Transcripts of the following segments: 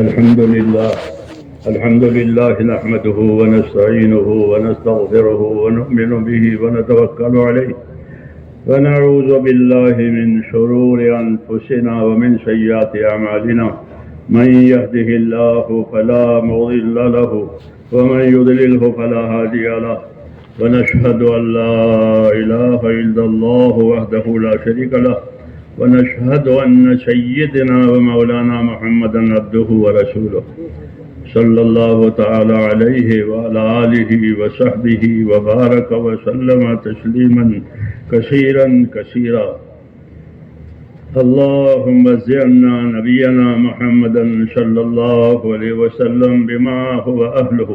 الحمد لله نحمده ونستعينه ونستغفره ونؤمن به ونتوكل عليه ونعوذ بالله من شرور أنفسنا ومن سيئات أعمالنا من يهده الله فلا مضل له ومن يضلله فلا هادي له ونشهد أن لا إله إلا الله وحده لا شريك له ونشهد أن سيدنا ومولانا محمدا عبده ورسوله صلى الله تعالى عليه وعلى آله وصحبه وبارك وسلم تسليما كثيرا كثيرا. اللهم زدنا نبينا محمدا صلى الله عليه وسلم بما هو أهله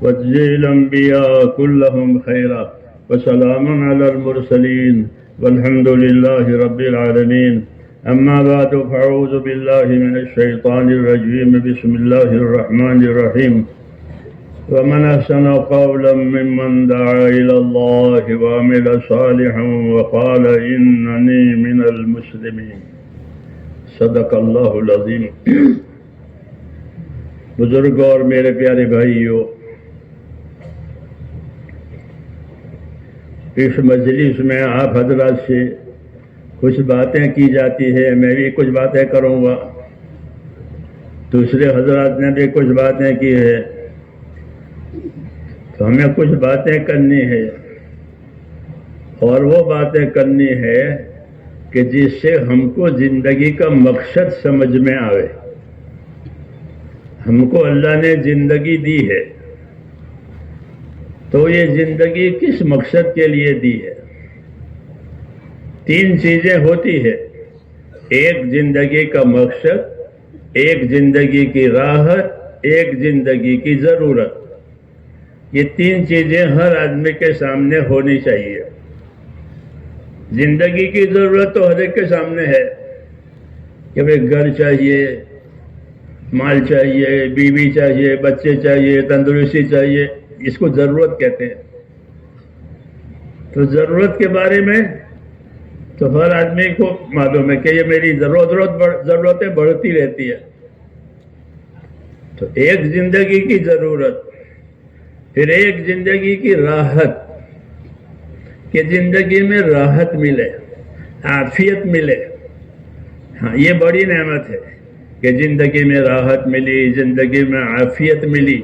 واجزي الأنبياء كلهم خيرا وسلام على المرسلين والحمد لله رب العالمين. أما بعد فأعوذ بالله من الشيطان الرجيم. بسم الله الرحمن الرحيم. ومن أحسن قولا ممن دعا إلى الله وعمل صالحا وقال إنني من المسلمين. صدق اللہ العظیم. بزرگ اور میرے پیارے بھائیو، اس مجلس میں آپ حضرات سے کچھ باتیں کی جاتی ہے، میں بھی کچھ باتیں کروں گا، دوسرے حضرات نے بھی کچھ باتیں کی ہے، تو ہمیں کچھ باتیں کرنی ہے، اور وہ باتیں کرنی ہے کہ جس سے ہم کو زندگی کا مقصد سمجھ میں آئے. ہم کو اللہ نے زندگی دی ہے، تو یہ زندگی کس مقصد کے لیے دی ہے؟ تین چیزیں ہوتی ہے: ایک زندگی کا مقصد، ایک زندگی کی راحت، ایک زندگی کی ضرورت. یہ تین چیزیں ہر آدمی کے سامنے ہونی چاہیے. زندگی کی ضرورت تو ہر ایک کے سامنے ہے کہ بھئی گھر چاہیے، مال چاہیے، بیوی چاہیے، بچے چاہیے، تندرستی چاہیے، اس کو ضرورت کہتے ہیں. تو ضرورت کے بارے میں تو ہر آدمی کو معلوم ہے کہ یہ میری ضرورتیں بڑھتی رہتی ہے. تو ایک زندگی کی ضرورت، پھر ایک زندگی کی راحت، کہ زندگی میں راحت ملے، عافیت ملے. ہاں، یہ بڑی نعمت ہے کہ زندگی میں راحت ملی، زندگی میں عافیت ملی.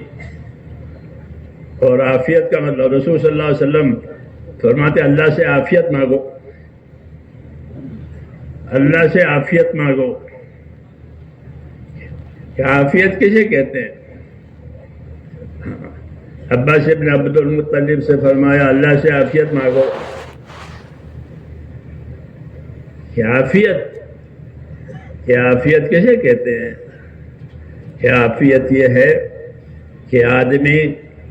اور عافیت کا مطلب رسول صلی اللہ علیہ وسلم فرماتے اللہ سے عافیت مانگو، اللہ سے عافیت مانگو. کہ عافیت کسے کہتے ہیں؟ عباس ابن عبد المطلب سے فرمایا اللہ سے عافیت مانگو. کہ عافیت کسے کہتے ہیں؟ کہ عافیت یہ ہے کہ آدمی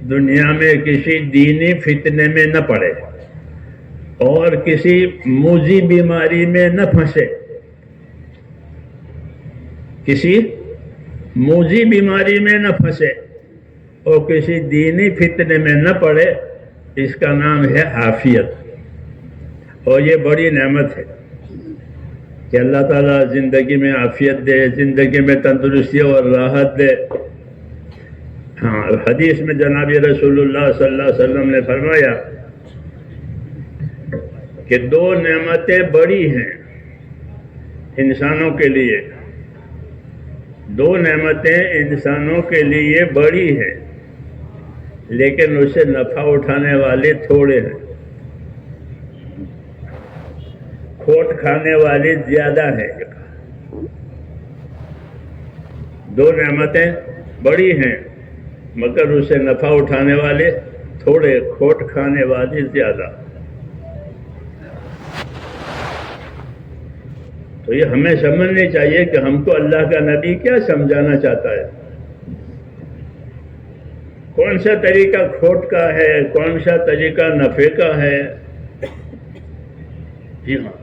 دنیا میں کسی دینی فتنے میں نہ پڑے اور کسی موذی بیماری میں نہ پھنسے. کسی موذی بیماری میں نہ پھنسے اور کسی دینی فتنے میں نہ پڑے. اس کا نام ہے عافیت. اور یہ بڑی نعمت ہے کہ اللہ تعالیٰ زندگی میں عافیت دے، زندگی میں تندرستی اور راحت دے. ہاں، حدیث میں جناب رسول اللہ صلی اللہ علیہ وسلم نے فرمایا کہ دو نعمتیں بڑی ہیں انسانوں کے لیے. دو نعمتیں انسانوں کے لیے بڑی ہیں، لیکن اسے نفع اٹھانے والے تھوڑے ہیں، کھوٹ کھانے والے زیادہ ہیں. دو نعمتیں بڑی ہیں مگر اسے نفع اٹھانے والے تھوڑے، کھوٹ کھانے والے زیادہ. تو یہ ہمیں سمجھنی چاہیے کہ ہم کو اللہ کا نبی کیا سمجھانا چاہتا ہے، کون سا طریقہ کھوٹ کا ہے، کون سا طریقہ نفع کا ہے. جی ہاں،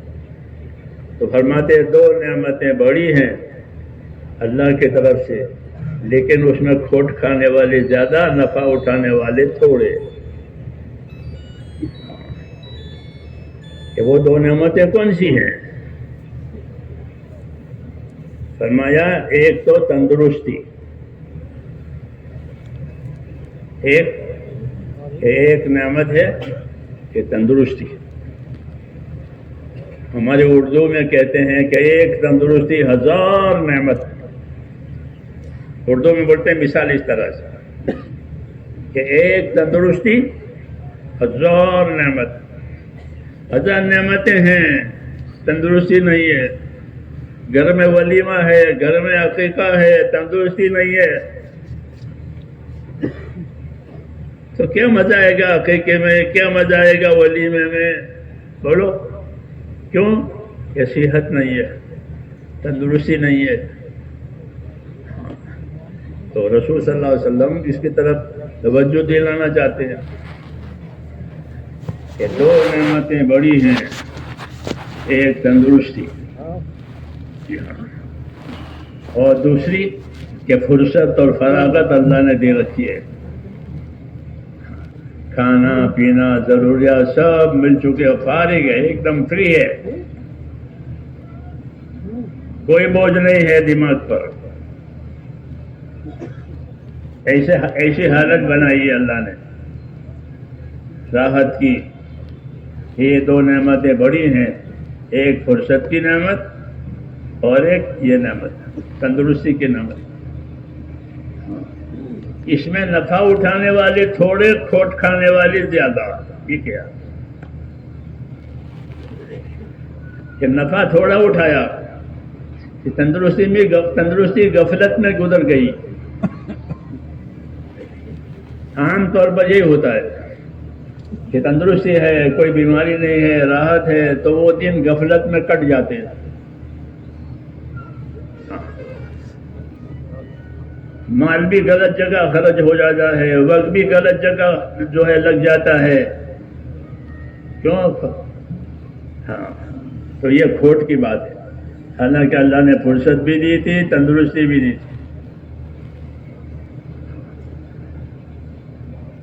تو فرماتے دو نعمتیں بڑی ہیں اللہ کی طرف سے، لیکن اس میں کھوٹ کھانے والے زیادہ، نفع اٹھانے والے تھوڑے. کہ وہ دو نعمتیں کون سی ہیں؟ فرمایا ایک تو تندرستی، ایک نعمت ہے کہ تندرستی. ہمارے اردو میں کہتے ہیں کہ ایک تندرستی ہزار نعمت. اردو میں بولتے ہیں مثال اس طرح سے کہ ایک تندرستی ہزار نعمت. ہزار نعمتیں ہیں، تندرستی نہیں ہے. گھر میں ولیمہ ہے، گھر میں عقیقہ ہے، تندرستی نہیں ہے، تو کیا مزہ آئے گا عقیقے میں؟ کیا مزہ آئے گا ولیمے میں؟ بولو کیوں؟ کہ صحت نہیں ہے، تندرستی نہیں ہے. تو رسول صلی اللہ علیہ وسلم اس کی طرف توجہ دلانا چاہتے ہیں کہ دو نعمتیں بڑی ہیں، ایک تندرستی اور دوسری کہ فرصت اور فراغت اللہ نے دے رکھی ہے. کھانا پینا ضروریات سب مل چکے، فارغ ہے، ایک دم فری ہے، کوئی بوجھ نہیں ہے دماغ پر. ایسی حالت بنائی ہے اللہ نے راحت کی. یہ دو نعمتیں بڑی ہیں، ایک فرصت کی نعمت اور ایک یہ نعمت تندرستی کی نعمت. اس میں نفع اٹھانے والے تھوڑے، کھوٹ کھانے والے زیادہ. یہ کیا کہ نفع تھوڑا اٹھایا کہ تندرستی غفلت میں گزر گئی. عام طور پر یہی ہوتا ہے کہ تندرستی ہے، کوئی بیماری نہیں ہے، راحت ہے، تو وہ دن غفلت میں کٹ جاتے ہیں. مال بھی غلط جگہ خرچ ہو جاتا ہے، وقت بھی غلط جگہ جو ہے لگ جاتا ہے. کیوں؟ ہاں، تو یہ کھوٹ کی بات ہے. حالانکہ اللہ نے فرصت بھی دی تھی، تندرستی بھی دی تھی.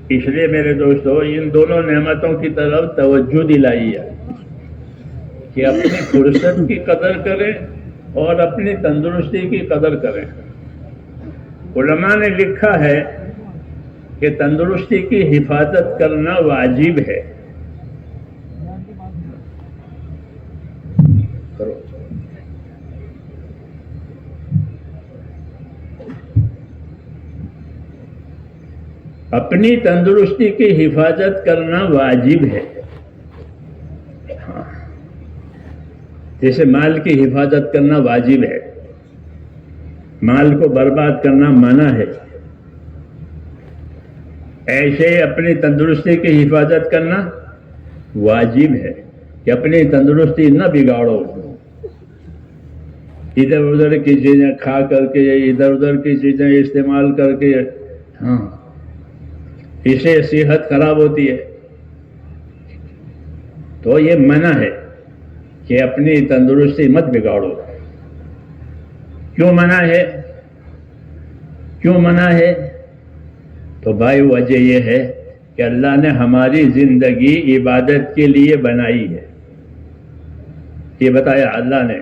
اس لیے میرے دوستو ان دونوں نعمتوں کی طرف توجہ دلائی ہے کہ اپنی فرصت کی قدر کریں اور اپنی تندرستی کی قدر کریں. علماء نے لکھا ہے کہ تندرستی کی حفاظت کرنا واجب ہے. اپنی تندرستی کی حفاظت کرنا واجب ہے. جیسے مال کی حفاظت کرنا واجب ہے، مال کو برباد کرنا منع ہے، ایسے اپنی تندرستی کی حفاظت کرنا واجب ہے کہ اپنی تندرستی نہ بگاڑو. ادھر ادھر کی چیزیں کھا کر کے، ادھر ادھر کی چیزیں استعمال کر کے، ہاں، اسے صحت خراب ہوتی ہے. تو یہ منع ہے کہ اپنی تندرستی مت بگاڑو. کیوں منع ہے؟ کیوں منع ہے؟ تو بھائی وجہ یہ ہے کہ اللہ نے ہماری زندگی عبادت کے لیے بنائی ہے. یہ بتایا اللہ نے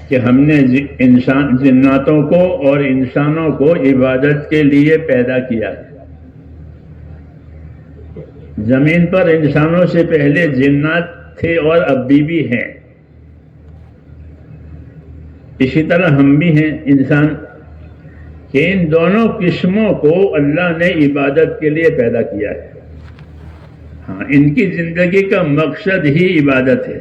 کہ ہم نے جناتوں کو اور انسانوں کو عبادت کے لیے پیدا کیا ہے. زمین پر انسانوں سے پہلے جنات تھے اور اب بھی ہیں. اسی طرح ہم بھی ہیں انسان، کہ ان دونوں قسموں کو اللہ نے عبادت کے لیے پیدا کیا ہے. ہاں، ان کی زندگی کا مقصد ہی عبادت ہے.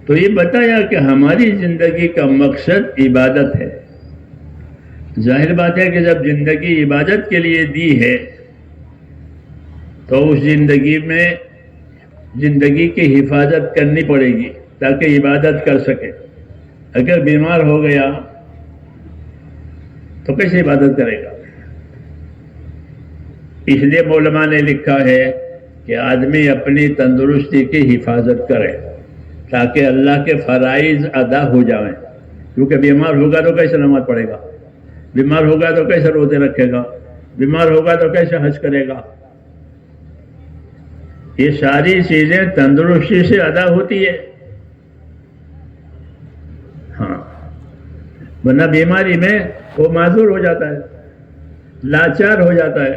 تو یہ بتایا کہ ہماری زندگی کا مقصد عبادت ہے. ظاہر بات ہے کہ جب زندگی عبادت کے لیے دی ہے تو اس زندگی کی حفاظت کرنی پڑے گی تاکہ عبادت کر سکے. اگر بیمار ہو گیا تو کیسے عبادت کرے گا؟ اس لیے علماء نے لکھا ہے کہ آدمی اپنی تندرستی کی حفاظت کرے تاکہ اللہ کے فرائض ادا ہو جائیں. کیونکہ بیمار ہوگا تو کیسے نماز پڑھے گا؟ بیمار ہوگا تو کیسے روزے رکھے گا؟ بیمار ہوگا تو کیسے حج کرے گا؟ یہ ساری چیزیں تندرستی سے ادا ہوتی ہے. ہاں، ورنہ بیماری میں وہ معذور ہو جاتا ہے، لاچار ہو جاتا ہے.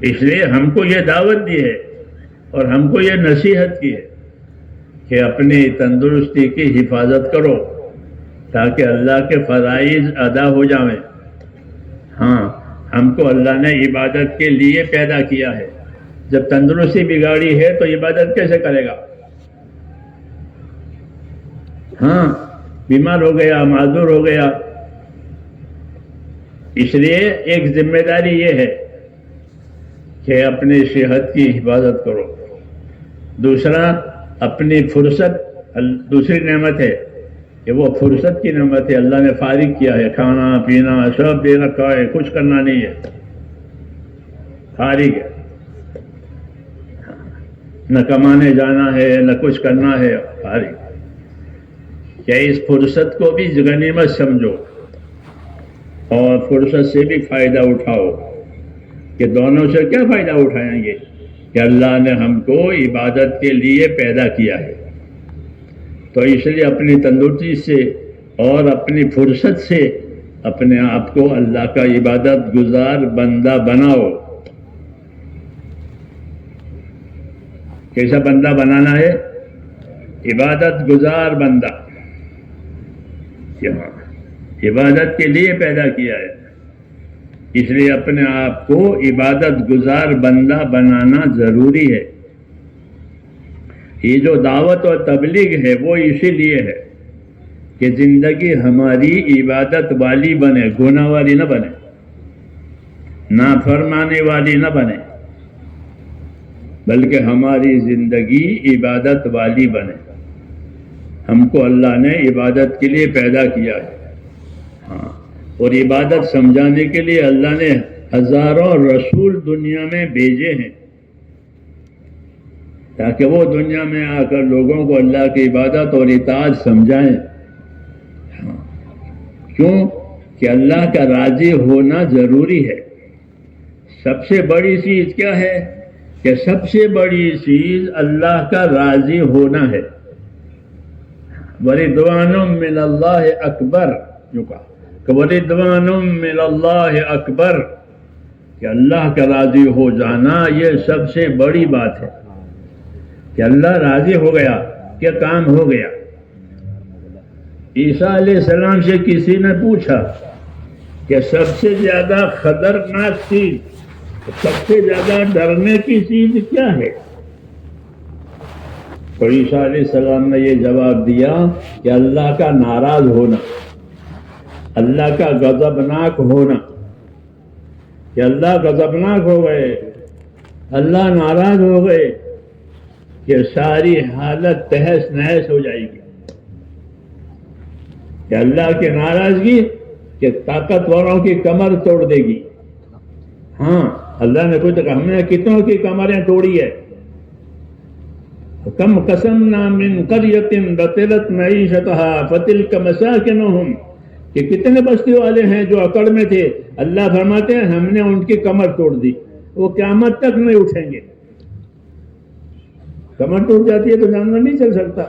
اس لیے ہم کو یہ دعوت دی ہے اور ہم کو یہ نصیحت کی ہے کہ اپنی تندرستی کی حفاظت کرو تاکہ اللہ کے فرائض ادا ہو جائیں. ہاں، ہم کو اللہ نے عبادت کے لیے پیدا کیا ہے. جب تندرستی بگاڑی ہے تو عبادت کیسے کرے گا؟ ہاں، بیمار ہو گیا، معذور ہو گیا. اس لیے ایک ذمہ داری یہ ہے کہ اپنی صحت کی حفاظت کرو. دوسرا، اپنی فرصت دوسری نعمت ہے کہ وہ فرصت کی نعمت ہے. اللہ نے فارغ کیا ہے، کھانا پینا سب دے رکھا ہے، کچھ کرنا نہیں ہے، فارغ ہے. نہ کمانے جانا ہے نہ کچھ کرنا ہے، فارغ. کیا اس فرصت کو بھی غنیمت سمجھو اور فرصت سے بھی فائدہ اٹھاؤ. کہ دونوں سے کیا فائدہ اٹھائیں گے کہ اللہ نے ہم کو عبادت کے لیے پیدا کیا ہے. تو اس لیے اپنی تندرستی سے اور اپنی فرصت سے اپنے آپ کو اللہ کا عبادت گزار بندہ بناؤ. کیسا بندہ بنانا ہے؟ عبادت گزار بندہ. عبادت کے لیے پیدا کیا ہے، اس لیے اپنے آپ کو عبادت گزار بندہ بنانا ضروری ہے. یہ جو دعوت اور تبلیغ ہے وہ اسی لیے ہے کہ زندگی ہماری عبادت والی بنے، گناہ والی نہ بنے، نافرمانی والی نہ بنے، بلکہ ہماری زندگی عبادت والی بنے. ہم کو اللہ نے عبادت کے لیے پیدا کیا ہے. ہاں، اور عبادت سمجھانے کے لیے اللہ نے ہزاروں رسول دنیا میں بھیجے ہیں تاکہ وہ دنیا میں آ کر لوگوں کو اللہ کی عبادت اور اطاعت سمجھائیں. کیوں کہ اللہ کا راضی ہونا ضروری ہے. سب سے بڑی چیز کیا ہے؟ کہ سب سے بڑی چیز اللہ کا راضی ہونا ہے. وَرِضْوَانٌ مِّنَ اللَّهِ اکبر، جو کہا کہ وَرِضْوَانٌ مِّنَ اللَّهِ اکبر، کہ اللہ کا راضی ہو جانا یہ سب سے بڑی بات ہے. کہ اللہ راضی ہو گیا کہ کام ہو گیا. عیسیٰ علیہ السلام سے کسی نے پوچھا کہ سب سے زیادہ خطرناک چیز، سب سے زیادہ ڈرنے کی چیز کیا ہے؟ تو عیسیٰ علیہ السلام نے یہ جواب دیا کہ اللہ کا ناراض ہونا، اللہ کا غضبناک ہونا. کہ اللہ غضبناک ہو گئے، اللہ ناراض ہو گئے کہ ساری حالت تہس نہس ہو جائے گی. کہ اللہ کی ناراضگی کہ طاقتوروں کی کمر توڑ دے گی. ہاں، اللہ نے کچھ کہا، ہم نے کتنوں کی کمریں توڑی ہے. کم قسمنا من قریۃ بطرت معیشتها فتلک مساکنہم، کہ کتنے بستی والے ہیں جو اکڑ میں تھے. اللہ فرماتے ہیں ہم نے ان کی کمر توڑ دی، وہ قیامت تک نہیں اٹھیں گے. کمر ٹوٹ جاتی ہے تو جانور نہیں چل سکتا،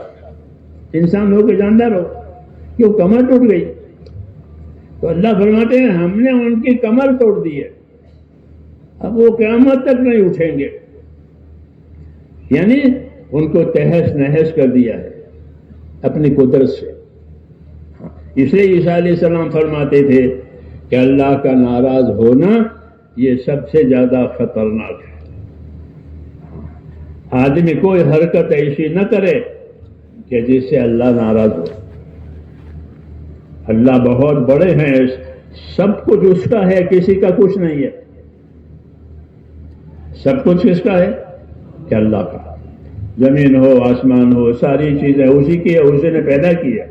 انسان ہو کہ جاندار ہو. کیوں؟ کمر ٹوٹ گئی. تو اللہ فرماتے ہیں ہم نے ان کی کمر توڑ دی ہے، اب وہ قیامت تک نہیں اٹھیں گے. یعنی ان کو تہس نہس کر دیا ہے اپنی قدرت سے. اس لیے عیسیٰ علیہ السلام فرماتے تھے کہ اللہ کا ناراض ہونا یہ سب سے زیادہ خطرناک ہے. آدمی کوئی حرکت ایسی نہ کرے کہ جس سے اللہ ناراض ہو. اللہ بہت بڑے ہیں، سب کچھ اس کا ہے، کسی کا کچھ نہیں ہے. سب کچھ کس کا ہے؟ کہ اللہ کا. زمین ہو آسمان ہو ساری چیزیں اسی کی ہے، اسی نے پیدا کی ہے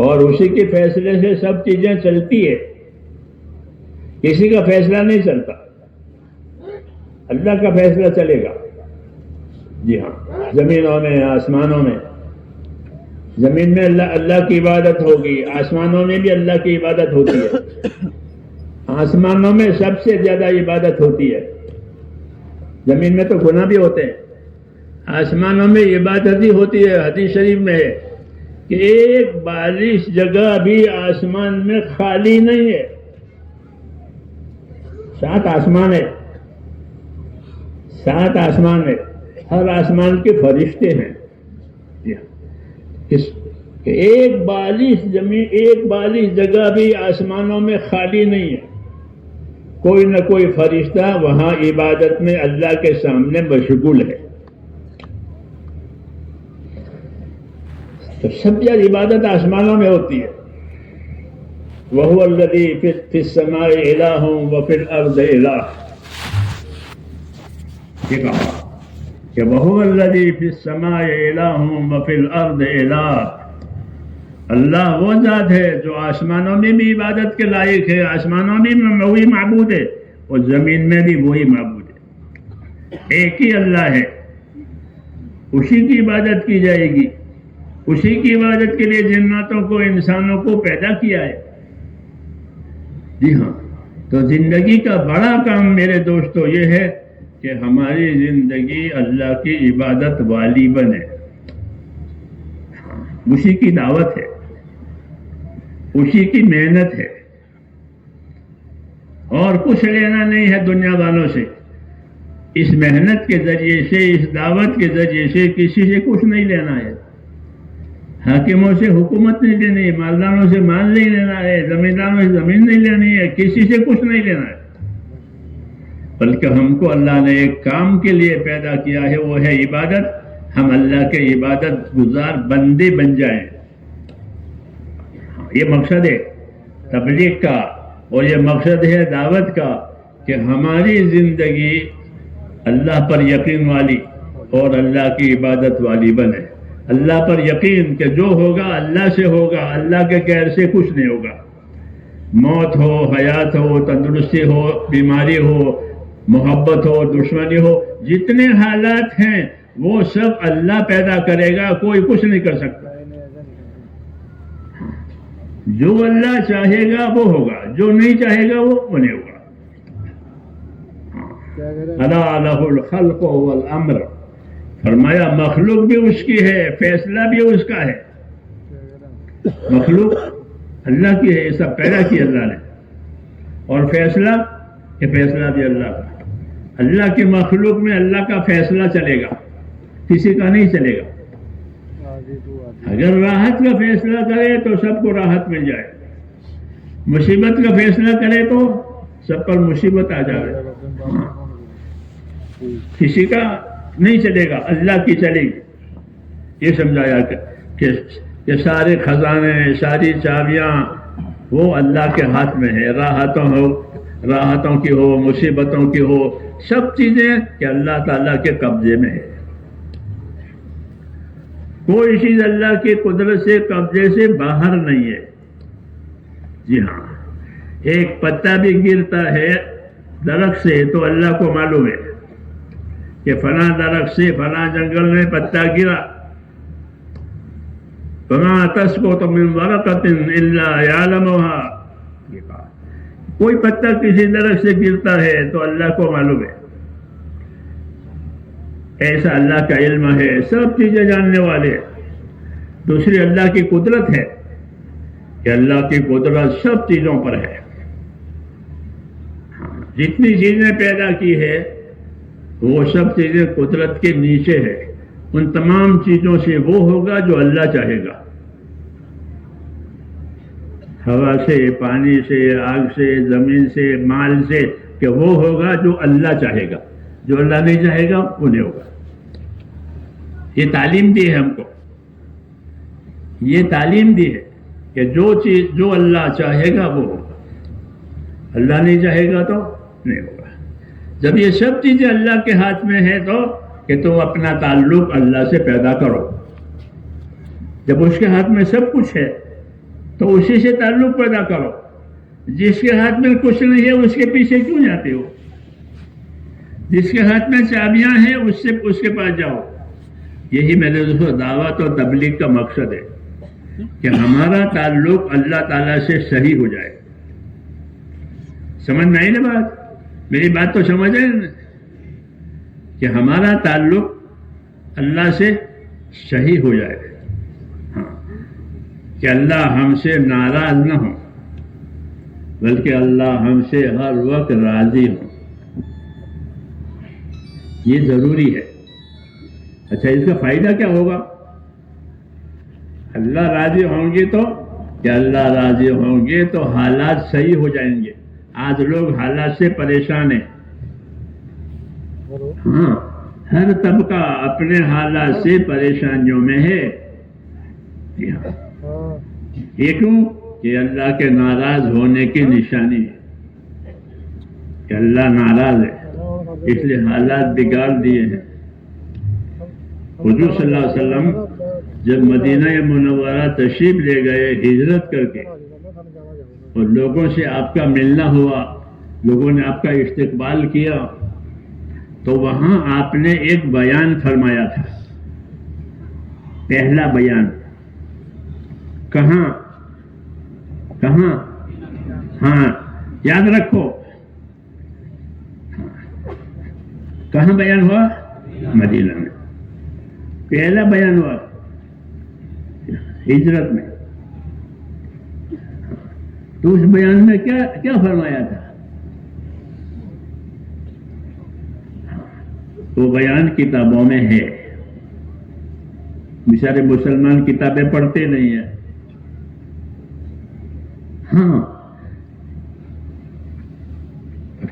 اور اسی کے فیصلے سے سب چیزیں چلتی ہے. کسی کا فیصلہ نہیں چلتا، اللہ کا فیصلہ چلے گا. جی ہاں، زمینوں میں آسمانوں میں، زمین میں اللہ کی عبادت ہوگی، آسمانوں میں بھی اللہ کی عبادت ہوتی ہے. آسمانوں میں سب سے زیادہ عبادت ہوتی ہے. زمین میں تو گناہ بھی ہوتے ہیں آسمانوں میں عبادت ہی ہوتی ہے. حدیث شریف میں ہے کہ ایک بالش جگہ بھی آسمان میں خالی نہیں ہے. 7 آسمان ہے، 7 آسمان ہے، ہر آسمان کے فرشتے ہیں. کہ ایک بالش جگہ بھی آسمانوں میں خالی نہیں ہے. کوئی نہ کوئی فرشتہ وہاں عبادت میں اللہ کے سامنے مشغول ہے. تو سب سے عبادت آسمانوں میں ہوتی ہے. وَهُوَ الَّذِي فِي السَّمَاءِ إِلَٰهٌ وَفِي الْأَرْضِ إِلَٰهٌ. یہ کہا کہ وَهُوَ الَّذِي فِي السَّمَاءِ إِلَٰهٌ وَفِي الْأَرْضِ إِلَٰهٌ. اللہ وہ ذات ہے جو آسمانوں میں بھی عبادت کے لائق ہے، آسمانوں میں وہی معبود ہے اور زمین میں بھی وہی معبود ہے. ایک ہی اللہ ہے، اسی کی عبادت کی جائے گی. اسی کی عبادت کے لیے جناتوں کو، انسانوں کو پیدا کیا ہے. جی ہاں، تو زندگی کا بڑا کام میرے دوستو یہ ہے کہ ہماری زندگی اللہ کی عبادت والی بنے. اسی کی دعوت ہے، اسی کی محنت ہے، اور کچھ لینا نہیں ہے دنیا والوں سے. اس محنت کے ذریعے سے، اس دعوت کے ذریعے سے کسی سے کچھ نہیں لینا ہے. حاکموں سے حکومت نہیں لینی ہے، مالداروں سے مال نہیں لینا ہے، زمینداروں سے زمین نہیں لینی ہے، کسی سے کچھ نہیں لینا ہے. بلکہ ہم کو اللہ نے ایک کام کے لیے پیدا کیا ہے، وہ ہے عبادت. ہم اللہ کے عبادت گزار بندے بن جائیں. یہ مقصد ہے تبلیغ کا، اور یہ مقصد ہے دعوت کا کہ ہماری زندگی اللہ پر یقین والی اور اللہ کی عبادت والی بنے. اللہ پر یقین کہ جو ہوگا اللہ سے ہوگا، اللہ کے غیر سے کچھ نہیں ہوگا. موت ہو، حیات ہو، تندرستی ہو، بیماری ہو، محبت ہو، دشمنی ہو، جتنے حالات ہیں وہ سب اللہ پیدا کرے گا، کوئی کچھ نہیں کر سکتا. جو اللہ چاہے گا وہ ہوگا، جو نہیں چاہے گا وہ نہیں ہوگا. الا لہ الخلق والامر. فرمایا مخلوق بھی اس کی ہے، فیصلہ بھی اس کا ہے. مخلوق اللہ کی ہے، یہ سب پیدا کی اللہ نے، اور فیصلہ یہ فیصلہ بھی اللہ کا. اللہ کی مخلوق میں اللہ کا فیصلہ چلے گا، کسی کا نہیں چلے گا. اگر راحت کا فیصلہ کرے تو سب کو راحت مل جائے، مصیبت کا فیصلہ کرے تو سب پر مصیبت آ جائے. کسی کا نہیں چلے گا، اللہ کی چلے گی. یہ سمجھایا کہ سارے خزانے، ساری چابیاں وہ اللہ کے ہاتھ میں ہے. راحتوں کی ہو، مصیبتوں کی ہو، سب چیزیں کہ اللہ تعالیٰ کے قبضے میں ہے. کوئی چیز اللہ کی قدرت سے، قبضے سے باہر نہیں ہے. جی ہاں، ایک پتا بھی گرتا ہے درخت سے تو اللہ کو معلوم ہے کہ فلاں درخت سے، فلاں جنگل میں پتا گرا. فما تسقط من ورقۃ الا یعلمها. کوئی پتا کسی درخت سے گرتا ہے تو اللہ کو معلوم ہے. ایسا اللہ کا علم ہے، سب چیزیں جاننے والے. دوسری اللہ کی قدرت ہے کہ اللہ کی قدرت سب چیزوں پر ہے. جتنی چیزیں پیدا کی ہے وہ سب چیزیں قدرت کے نیچے ہے. ان تمام چیزوں سے وہ ہوگا جو اللہ چاہے گا. ہوا سے، پانی سے، آگ سے، زمین سے، مال سے، کہ وہ ہوگا جو اللہ چاہے گا. جو اللہ نہیں چاہے گا وہ نہیں ہوگا. یہ تعلیم دی ہے ہم کو، یہ تعلیم دی ہے کہ جو چیز جو اللہ چاہے گا وہ ہوگا، اللہ نہیں چاہے گا تو نہیں ہوگا. جب یہ سب چیزیں اللہ کے ہاتھ میں ہیں تو کہ تم اپنا تعلق اللہ سے پیدا کرو. جب اس کے ہاتھ میں سب کچھ ہے تو اسی سے تعلق پیدا کرو. جس کے ہاتھ میں کچھ نہیں ہے اس کے پیچھے کیوں جاتے ہو؟ جس کے ہاتھ میں چابیاں ہیں اس کے پاس جاؤ. یہی میرے دوستوں دعوت اور تبلیغ کا مقصد ہے کہ ہمارا تعلق اللہ تعالیٰ سے صحیح ہو جائے. سمجھ میں آئی نا بات؟ میری بات تو سمجھ آئی نا کہ ہمارا تعلق اللہ سے صحیح ہو جائے. ہاں کہ اللہ ہم سے ناراض نہ ہو بلکہ اللہ ہم سے ہر وقت راضی ہو. یہ ضروری ہے. اچھا اس کا فائدہ کیا ہوگا؟ اللہ راضی ہوں گے تو کہ اللہ راضی ہوں گے تو حالات صحیح ہو جائیں گے. آج لوگ حالات سے پریشان ہیں. ہاں ہر طبقہ اپنے حالات سے پریشانیوں میں ہے. یہ کیوں؟ کہ اللہ کے ناراض ہونے کی نشانی ہے کہ اللہ ناراض ہے اس لیے حالات بگاڑ دیے ہیں. حضور صلی اللہ علیہ وسلم جب مدینہ منورہ تشریف لے گئے ہجرت کر کے اور لوگوں سے آپ کا ملنا ہوا، لوگوں نے آپ کا استقبال کیا، تو وہاں آپ نے ایک بیان فرمایا تھا. پہلا بیان کہاں؟ ہاں یاد رکھو کہاں بیان ہوا؟ مدینہ میں. پہلا بیان ہوا ہجرت میں. تو اس بیان میں کیا فرمایا تھا؟ وہ بیان کتابوں میں ہے. بیچارے مسلمان کتابیں پڑھتے نہیں ہیں. ہاں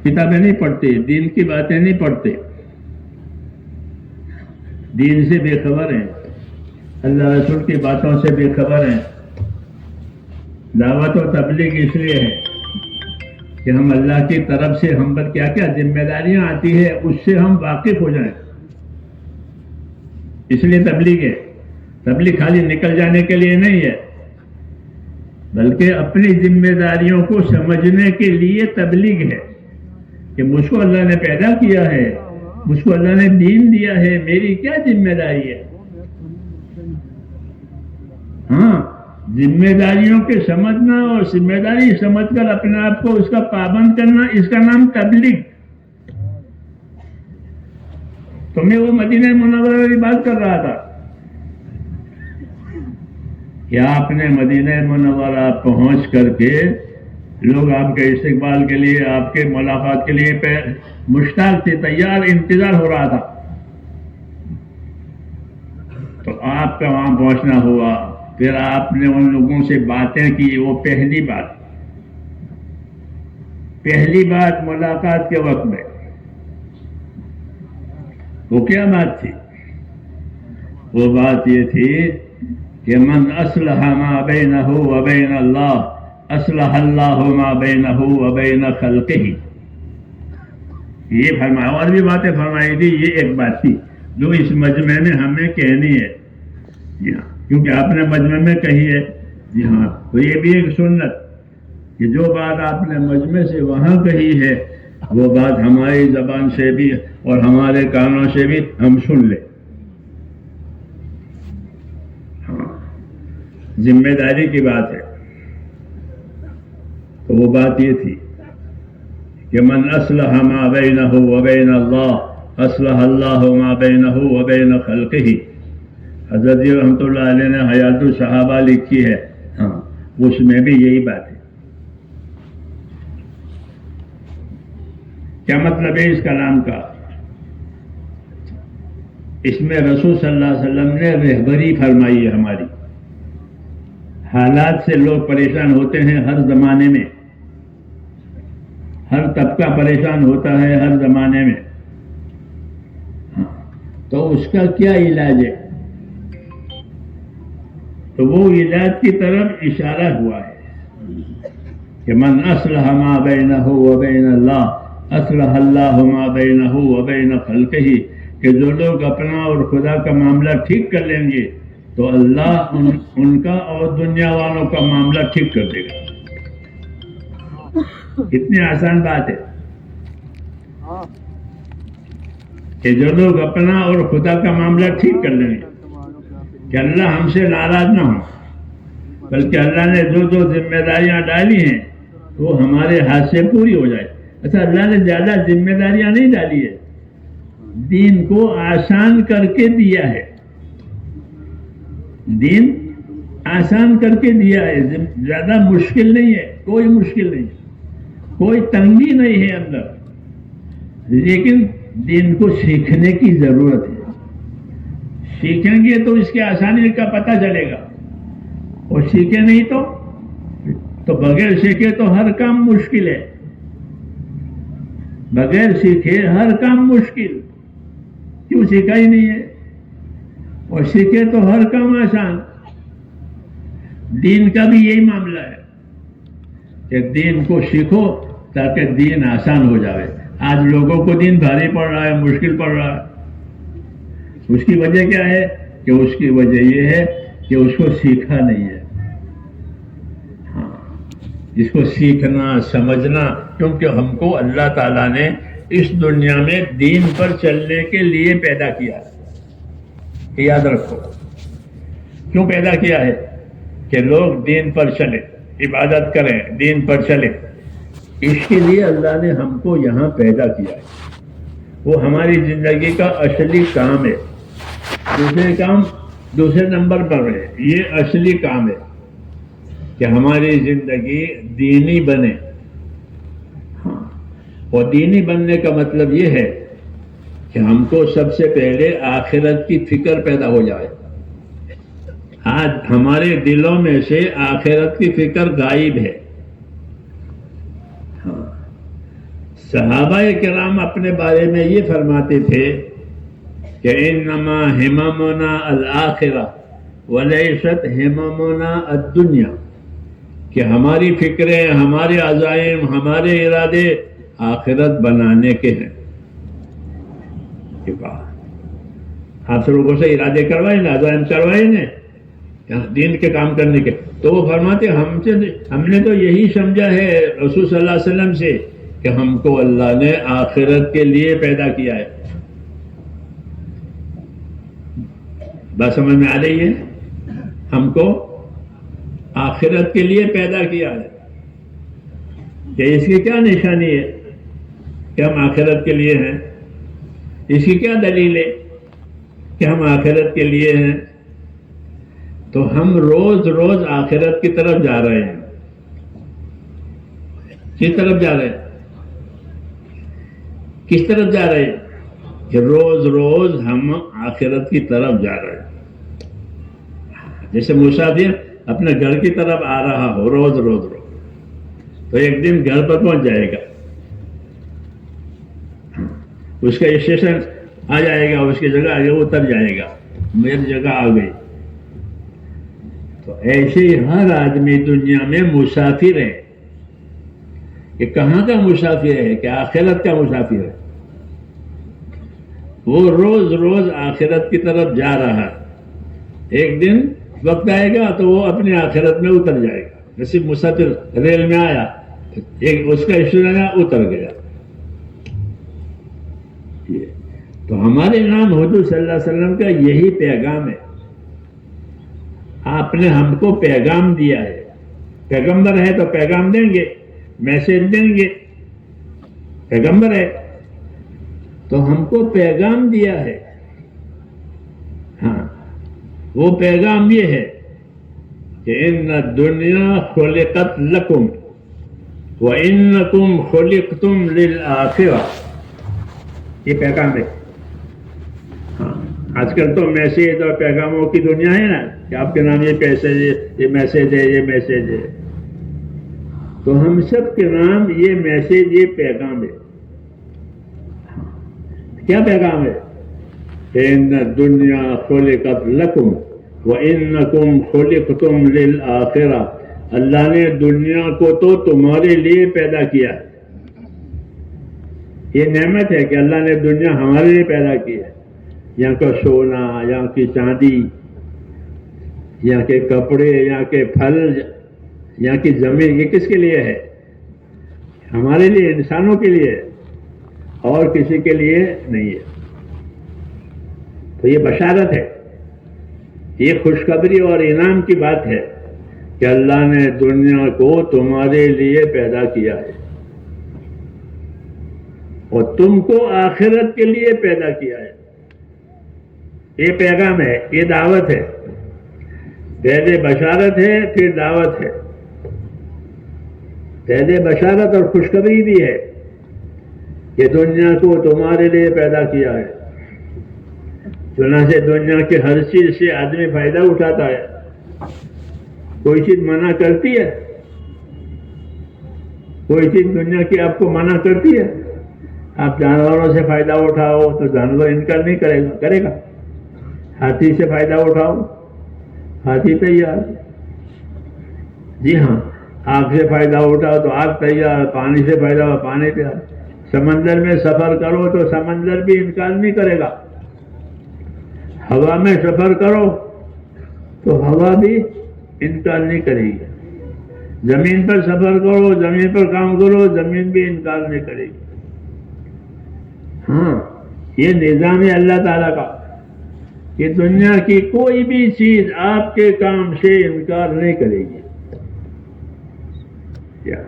کتابیں نہیں پڑھتے، دین کی باتیں نہیں پڑھتے، دین سے بے خبر ہیں، اللہ رسول کی باتوں سے بے خبر ہیں. دعوت و تبلیغ اس لیے ہے کہ ہم اللہ کی طرف سے ہم پر کیا کیا ذمہ داریاں آتی ہے اس سے ہم واقف ہو جائیں. اس لیے تبلیغ ہے. تبلیغ خالی نکل جانے کے لیے نہیں ہے بلکہ اپنی ذمہ داریوں کو سمجھنے کے لیے تبلیغ ہے کہ مجھ کو اللہ نے پیدا کیا ہے، مجھ کو اللہ نے دین دیا ہے، میری کیا ذمہ داری ہے. ہاں ذمہ داریوں کے سمجھنا اور ذمہ داری سمجھ کر اپنے آپ کو اس کا پابند کرنا، اس کا نام تبلیغ. تو میں وہ مدینہ منورہ کی بات کر رہا تھا کہ آپ نے مدینہ منورہ پہنچ کر کے لوگ آپ کے استقبال کے لیے، آپ کے ملاقات کے لیے مشتاق تھے، تیار، انتظار ہو رہا تھا. تو آپ کا وہاں پہنچنا ہوا، پھر آپ نے ان لوگوں سے باتیں کی. وہ پہلی بات ملاقات کے وقت میں وہ کیا بات تھی؟ وہ بات یہ تھی کہ من اصلح ما بینہ و بین اللہ اصلح اللہ ما بینہ و بین خلقہ. یہ فرمایا. اور بھی باتیں فرمائی تھی. یہ ایک بات تھی جو اس مجمع میں ہمیں کہنی ہے. جی ہاں کیونکہ آپ نے مجمع میں کہی ہے. جی ہاں تو یہ بھی ایک سنت کہ جو بات آپ نے مجمع سے وہاں کہی ہے وہ بات ہماری زبان سے بھی اور ہمارے کانوں سے بھی ہم سن لیں. ہاں ذمہ داری کی بات ہے. تو وہ بات یہ تھی کہ من اصلح ما بینہ و بین اللہ اصلح اللہ ما بینہ و بین خلقہ. حضرت رحمۃ اللہ علیہ نے حیات الصحابہ لکھی ہے. ہاں اس میں بھی یہی بات ہے. کیا مطلب ہے اس کلام کا؟ اس میں رسول صلی اللہ علیہ وسلم نے رہبری فرمائی ہے ہماری. حالات سے لوگ پریشان ہوتے ہیں ہر زمانے میں، ہر طبقہ پریشان ہوتا ہے ہر زمانے میں. تو اس کا کیا علاج ہے؟ تو وہ علاج کی طرف اشارہ ہوا ہے کہ من اصلح ما بینہ و بین اللہ اصلح اللہ ما بینہ و بین خلقہ. کہ جو لوگ اپنا اور خدا کا معاملہ ٹھیک کر لیں گے تو اللہ ان کا اور دنیا والوں کا معاملہ ٹھیک کر دے گا. اتنی آسان بات ہے کہ جو لوگ اپنا اور خدا کا معاملہ ٹھیک کر لیں گے کہ اللہ ہم سے ناراض نہ ہو بلکہ اللہ نے جو ذمہ داریاں ڈالی ہیں وہ ہمارے ہاتھ سے پوری ہو جائے. اچھا اللہ نے زیادہ ذمہ داریاں نہیں ڈالی ہے، دین کو آسان کر کے دیا ہے. دین آسان کر کے دیا ہے، زیادہ مشکل نہیں ہے، کوئی مشکل نہیں ہے، کوئی تنگی نہیں ہے اندر. لیکن دین کو سیکھنے کی ضرورت ہے. سیکھیں گے تو اس کی آسانی کا پتہ چلے گا، اور سیکھے نہیں تو بغیر سیکھے تو ہر کام مشکل ہے. بغیر سیکھے ہر کام مشکل. کیوں سیکھا ہی نہیں ہے؟ اور سیکھے تو ہر کام آسان. دین کا بھی یہی معاملہ ہے کہ دین کو سیکھو تاکہ دین آسان ہو جائے. آج لوگوں کو دین بھاری پڑ رہا ہے، مشکل پڑ رہا ہے. اس کی وجہ کیا ہے؟ کہ اس کی وجہ یہ ہے کہ اس کو سیکھا نہیں ہے. ہاں، اس کو سیکھنا سمجھنا، کیونکہ ہم کو اللہ تعالیٰ نے اس دنیا میں دین پر چلنے کے لیے پیدا کیا ہے. یاد رکھو کیوں پیدا کیا ہے؟ کہ لوگ دین پر چلے، عبادت کریں، دین پر چلے. اس کے لیے اللہ نے ہم کو یہاں پیدا کیا ہے. وہ ہماری زندگی کا اصلی کام ہے. دوسرے کام دوسرے نمبر پر ہے. یہ اصلی کام ہے کہ ہماری زندگی دینی بنے. ہاں، اور دینی بننے کا مطلب یہ ہے کہ ہم کو سب سے پہلے آخرت کی فکر پیدا ہو جائے. آج ہمارے دلوں میں سے آخرت کی فکر غائب ہے. ہاں، صحابہ کرام اپنے بارے میں یہ فرماتے تھے کہ انما ہممنا الآخرہ ولیست ہممنا الدنیا، کہ ہماری فکریں، ہمارے عزائم، ہمارے ارادے آخرت بنانے کے ہیں. آپ سے لوگوں سے ارادے کروائیں نا، عزائم کروائیں نا دین کے کام کرنے کے. تو وہ فرماتے ہم نے تو یہی سمجھا ہے رسول صلی اللہ علیہ وسلم سے کہ ہم کو اللہ نے آخرت کے لیے پیدا کیا ہے. بات سمجھ میں آ رہی ہے؟ ہم کو آخرت کے لیے پیدا کیا ہے. کہ اس کی کیا نشانی ہے کہ ہم آخرت کے لیے ہیں؟ اس کی کیا دلیل ہے کہ ہم آخرت کے لیے ہیں؟ تو ہم روز روز آخرت کی طرف جا رہے ہیں. کس طرف جا رہے ہیں؟ کس طرف جا رہے ہیں؟ کہ روز روز ہم آخرت کی طرف جا رہے ہیں. جیسے مسافر اپنے گھر کی طرف آ رہا ہو روز روز تو ایک دن گھر پر پہنچ جائے گا. اس کا اسٹیشن آ جائے گا، اس کی جگہ آگے اتر جائے گا، میری جگہ آ گئی. تو ایسے ہی ہر آدمی دنیا میں مسافر ہے. کہ کہاں کا مسافر ہے؟ کہ آخرت کا مسافر ہے. وہ روز روز آخرت کی طرف جا رہا ہے. ایک دن وقت آئے گا تو وہ اپنی آخرت میں اتر جائے گا. جیسے مسافر ریل میں آیا، ایک اس کا اسٹیشن آیا، اتر گیا. تو ہمارے نام حضور صلی اللہ علیہ وسلم کا یہی پیغام ہے. آپ نے ہم کو پیغام دیا ہے. پیغمبر ہے تو پیغام دیں گے، میسج دیں گے. پیغمبر ہے تو ہم کو پیغام دیا ہے. ہاں، وہ پیغام یہ ہے کہ ان الدنیا خلقت لکم وانکم خلقتم للآخرہ. یہ پیغام ہے. ہاں، آج کل تو میسج اور پیغاموں کی دنیا ہے نا کہ آپ کے نام یہ پیسج ہے، یہ میسج ہے، یہ میسج ہے. تو ہم سب کے نام یہ میسج، یہ پیغام ہے. کیا پیغام ہے؟ ان الدنیا خلقت لکم وانکم خلقتم للآخرہ. اللہ نے دنیا کو تو تمہارے لیے پیدا کیا ہے. یہ نعمت ہے کہ اللہ نے دنیا ہمارے لیے پیدا کی ہے. یہاں کا سونا، یہاں کی چاندی، یہاں کے کپڑے، یہاں کے پھل، یہاں کی زمین، یہ کس کے لیے ہے؟ ہمارے لیے، انسانوں کے لیے، اور کسی کے لیے نہیں ہے. تو یہ بشارت ہے، یہ خوشخبری اور انعام کی بات ہے کہ اللہ نے دنیا کو تمہارے لیے پیدا کیا ہے. اور تم کو آخرت کے لیے پیدا کیا ہے. یہ پیغام ہے، یہ دعوت ہے. پہلے بشارت ہے، پھر دعوت ہے. پہلے بشارت اور خوشخبری بھی ہے کہ دنیا کو تمہارے لیے پیدا کیا ہے. چنانچہ دنیا کے ہر چیز سے آدمی فائدہ اٹھاتا ہے. کوئی چیز منع کرتی ہے؟ کوئی چیز دنیا کی آپ کو منع کرتی ہے؟ آپ جانوروں سے فائدہ اٹھاؤ تو جانور انکار نہیں کرے گا. ہاتھی سے فائدہ اٹھاؤ، ہاتھی تیار. جی ہاں، آگ سے فائدہ اٹھاؤ تو آگ تیار. پانی سے فائدہ ہو، پانی تیار. سمندر میں سفر کرو تو سمندر بھی انکار نہیں کرے گا. ہوا میں سفر کرو تو ہوا بھی انکار نہیں کرے گی. زمین پر سفر کرو، زمین پر کام کرو، زمین بھی انکار نہیں کرے گی. ہاں، یہ نظام ہے اللہ تعالیٰ کا کہ دنیا کی کوئی بھی چیز آپ کے کام سے انکار نہیں کرے گی. کیا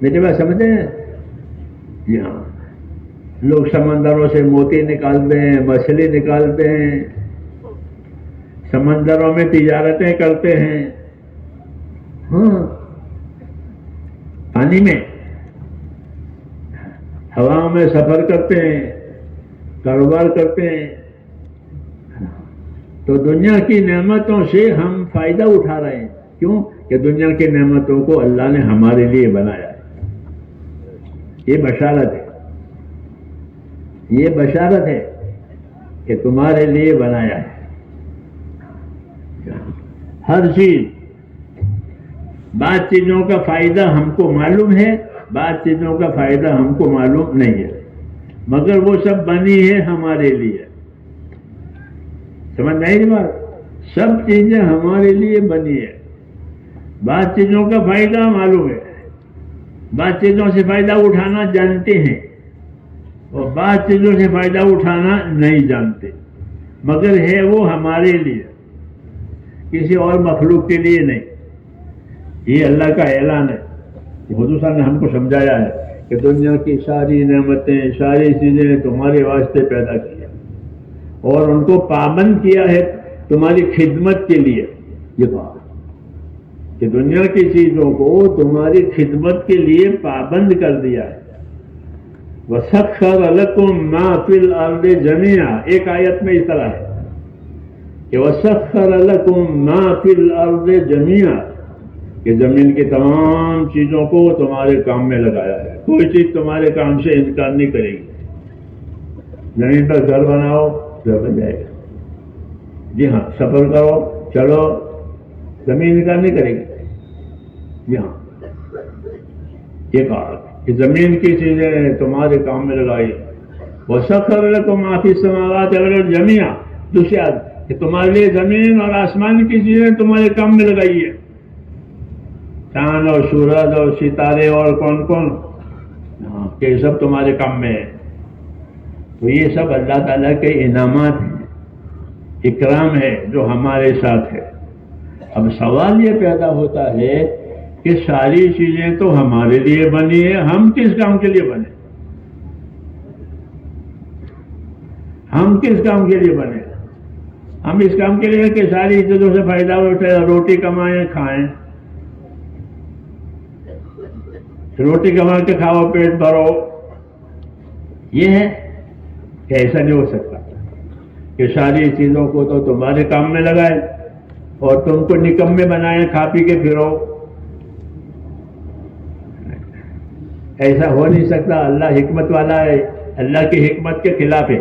میری بات سمجھتے ہیں؟ جی ہاں. لوگ سمندروں سے موتی نکالتے ہیں، مچھلی نکالتے ہیں، سمندروں میں تجارتیں کرتے ہیں. ہاں، پانی میں، ہواؤں میں سفر کرتے ہیں، کاروبار کرتے ہیں. تو دنیا کی نعمتوں سے ہم فائدہ اٹھا رہے ہیں. کیوں؟ کہ دنیا کی نعمتوں کو اللہ نے ہمارے لیے بنایا ہے. یہ بشارت ہے، یہ بشارت ہے کہ تمہارے لیے بنایا ہے. ہر چیز، بعض چیزوں کا فائدہ ہم کو معلوم ہے، بعض چیزوں کا فائدہ ہم کو معلوم نہیں ہے، مگر وہ سب بنی ہے ہمارے لیے. سمجھ نہیں بات؟ سب چیزیں ہمارے لیے بنی ہے. بعض چیزوں کا فائدہ معلوم ہے، بعض چیزوں سے فائدہ اٹھانا جانتے ہیں، اور بعض چیزوں سے فائدہ اٹھانا نہیں جانتے، مگر ہے وہ ہمارے لیے، کسی اور مخلوق کے لیے نہیں. یہ اللہ کا اعلان ہے. حضور صاحب نے ہم کو سمجھایا ہے کہ دنیا کی ساری نعمتیں، ساری چیزیں تمہارے واسطے پیدا کی ہیں، اور ان کو پابند کیا ہے تمہاری خدمت کے لیے. یہ بات کہ دنیا کی چیزوں کو تمہاری خدمت کے لیے پابند کر دیا ہے. وَسَخَّرَ لَكُم مَّا فِي الْأَرْضِ جَمِيعًا، ایک آیت میں اس طرح ہے کہ وَسَخَّرَ لَكُم مَّا فِي الْأَرْضِ جَمِيعًا، کہ زمین کی تمام چیزوں کو تمہارے کام میں لگایا ہے. کوئی چیز تمہارے کام سے انکار نہیں کرے گی. زمین پر گھر بناؤ، گھر بن جائے گا. جی ہاں، سفر کرو، چلو، زمین انکار نہیں کرے گی. جی ہاں، یہ کہا کہ زمین کی چیزیں تمہارے کام میں لگائی. وَسَخَّرَ لَكُم مَّا فِي السَّمَاوَاتِ وَالْأَرْضِ جَمِيعًا، دوسری آیت کہ تمہارے لیے زمین اور آسمان کی چیزیں تمہارے کام میں لگائی ہے. چاند اور سورج اور ستارے اور کون کہ سب تمہارے کام میں ہے. تو یہ سب اللہ تعالیٰ کے انعامات ہیں، اکرام ہے جو ہمارے ساتھ ہے. اب سوال یہ پیدا ہوتا ہے کہ ساری چیزیں تو ہمارے لیے بنی ہے، ہم کس کام کے لیے بنے؟ ہم کس کام کے لیے بنے؟ ہم اس کام کے لیے کہ ساری چیزوں سے فائدہ اٹھائے، روٹی کمائیں، کھائیں. روٹی کما کے کھاؤ، پیٹ بھرو. یہ ہے کہ ایسا نہیں ہو سکتا کہ ساری چیزوں کو تو تمہارے کام میں لگائے اور تم کو نکمے بنائیں، کھا پی کے پھرو. ایسا ہو نہیں سکتا. اللہ حکمت والا ہے، اللہ کی حکمت کے خلاف ہے.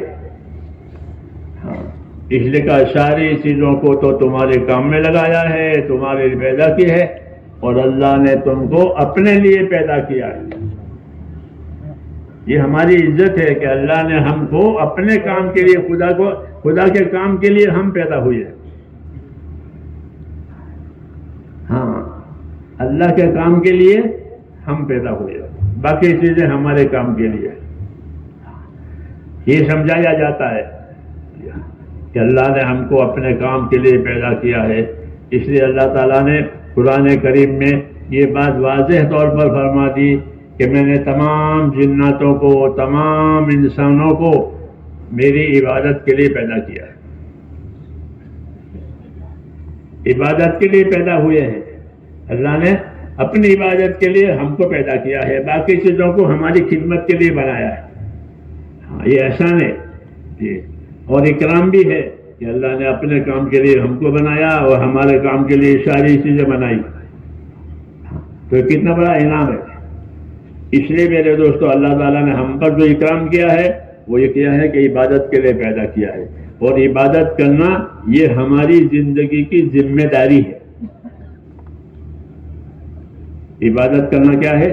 اس لیے کہ ساری چیزوں کو تو تمہارے کام میں لگایا ہے، تمہارے لیے پیدا کی ہے، اور اللہ نے تم کو اپنے لیے پیدا کیا ہے. یہ ہماری عزت ہے کہ اللہ نے ہم کو اپنے کام کے لیے، خدا کے کام کے لیے ہم پیدا ہوئے ہیں. ہاں، اللہ کے کام کے لیے ہم پیدا ہوئے ہیں، باقی چیزیں ہمارے کام کے لیے. یہ سمجھایا جاتا ہے کہ اللہ نے ہم کو اپنے کام کے لیے پیدا کیا ہے. اس لیے اللہ تعالیٰ نے قرآن کریم میں یہ بات واضح طور پر فرما دی کہ میں نے تمام جناتوں کو، تمام انسانوں کو میری عبادت کے لیے پیدا کیا ہے، عبادت کے لیے پیدا ہوئے ہیں۔ اللہ نے اپنی عبادت کے لیے ہم کو پیدا کیا ہے، باقی چیزوں کو ہماری خدمت کے لیے بنایا ہے۔ ہاں، یہ احسان ہے جی، اور اکرام بھی ہے کہ اللہ نے اپنے کام کے لیے ہم کو بنایا اور ہمارے کام کے لیے ساری چیزیں بنائی، تو کتنا بڑا انعام ہے۔ اس لیے میرے دوستو، اللہ تعالیٰ نے ہم پر جو اکرام کیا ہے وہ یہ کیا ہے کہ عبادت کے لیے پیدا کیا ہے، اور عبادت کرنا یہ ہماری زندگی کی ذمہ داری ہے۔ عبادت کرنا کیا ہے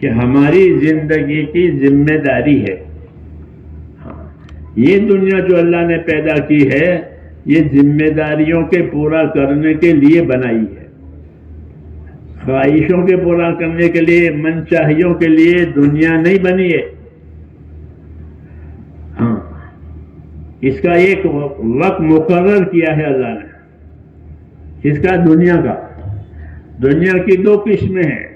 کہ ہماری زندگی کی ذمہ داری ہے۔ یہ دنیا جو اللہ نے پیدا کی ہے یہ ذمہ داریوں کے پورا کرنے کے لیے بنائی ہے، خواہشوں کے پورا کرنے کے لیے، من چاہیوں کے لیے دنیا نہیں بنی ہے۔ ہاں، اس کا ایک وقت مقرر کیا ہے اللہ نے۔ اس کا دنیا کا، دنیا کی دو قسمیں ہیں۔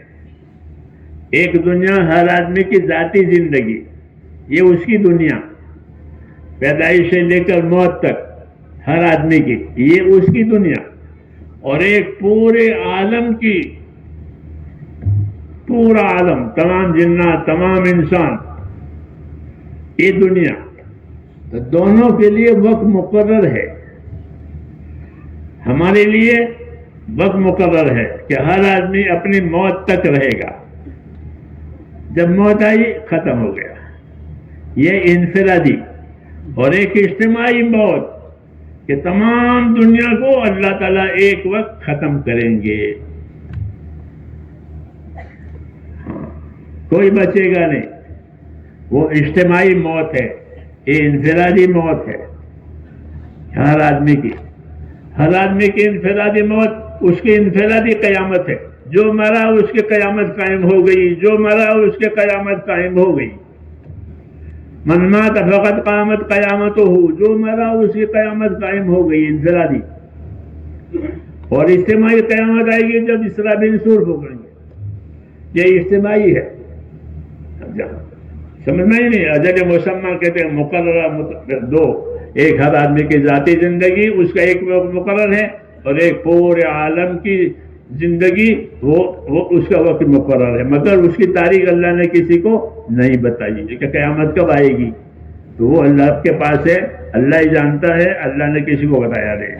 ایک دنیا ہر آدمی کی ذاتی زندگی، یہ اس کی دنیا، پیدائش سے لے کر موت تک ہر آدمی کی، یہ اس کی دنیا۔ اور ایک پورے عالم کی، پورا عالم، تمام جنات، تمام انسان، یہ دنیا۔ تو دونوں کے لیے وقت مقرر ہے۔ ہمارے لیے وقت مقرر ہے کہ ہر آدمی اپنی موت تک رہے گا، جب موت آئی ختم ہو گیا، یہ انفرادی۔ اور ایک اجتماعی موت کہ تمام دنیا کو اللہ تعالیٰ ایک وقت ختم کریں گے، کوئی بچے گا نہیں۔ وہ اجتماعی موت ہے، یہ انفرادی موت ہے ہر آدمی کی، ہر آدمی کی انفرادی موت، اس کی انفرادی قیامت ہے۔ جو مرا اس کی قیامت قائم ہو گئی، جو مرا اس کی قیامت قائم ہو گئی۔ من مات فقط قامت قیامت ہو، جو مرا اس کی قیامت قائم ہو گئی، انفرادی۔ اور اجتماعی قیامت آئے گی جب اسرافیل سور پھونکیں گے، یہ اجتماعی ہے۔ سمجھنا ہی نہیں، اجل مسمى کہتے ہیں، مقررہ دو، ایک ہر آدمی کی ذاتی زندگی، اس کا ایک وقت مقرر ہے، اور ایک پورے عالم کی زندگی، وہ اس کا وقت مقرر ہے، مگر اس کی تاریخ اللہ نے کسی کو نہیں بتائی کہ قیامت کب آئے گی، تو وہ اللہ کے پاس ہے، اللہ ہی جانتا ہے، اللہ نے کسی کو بتایا نہیں۔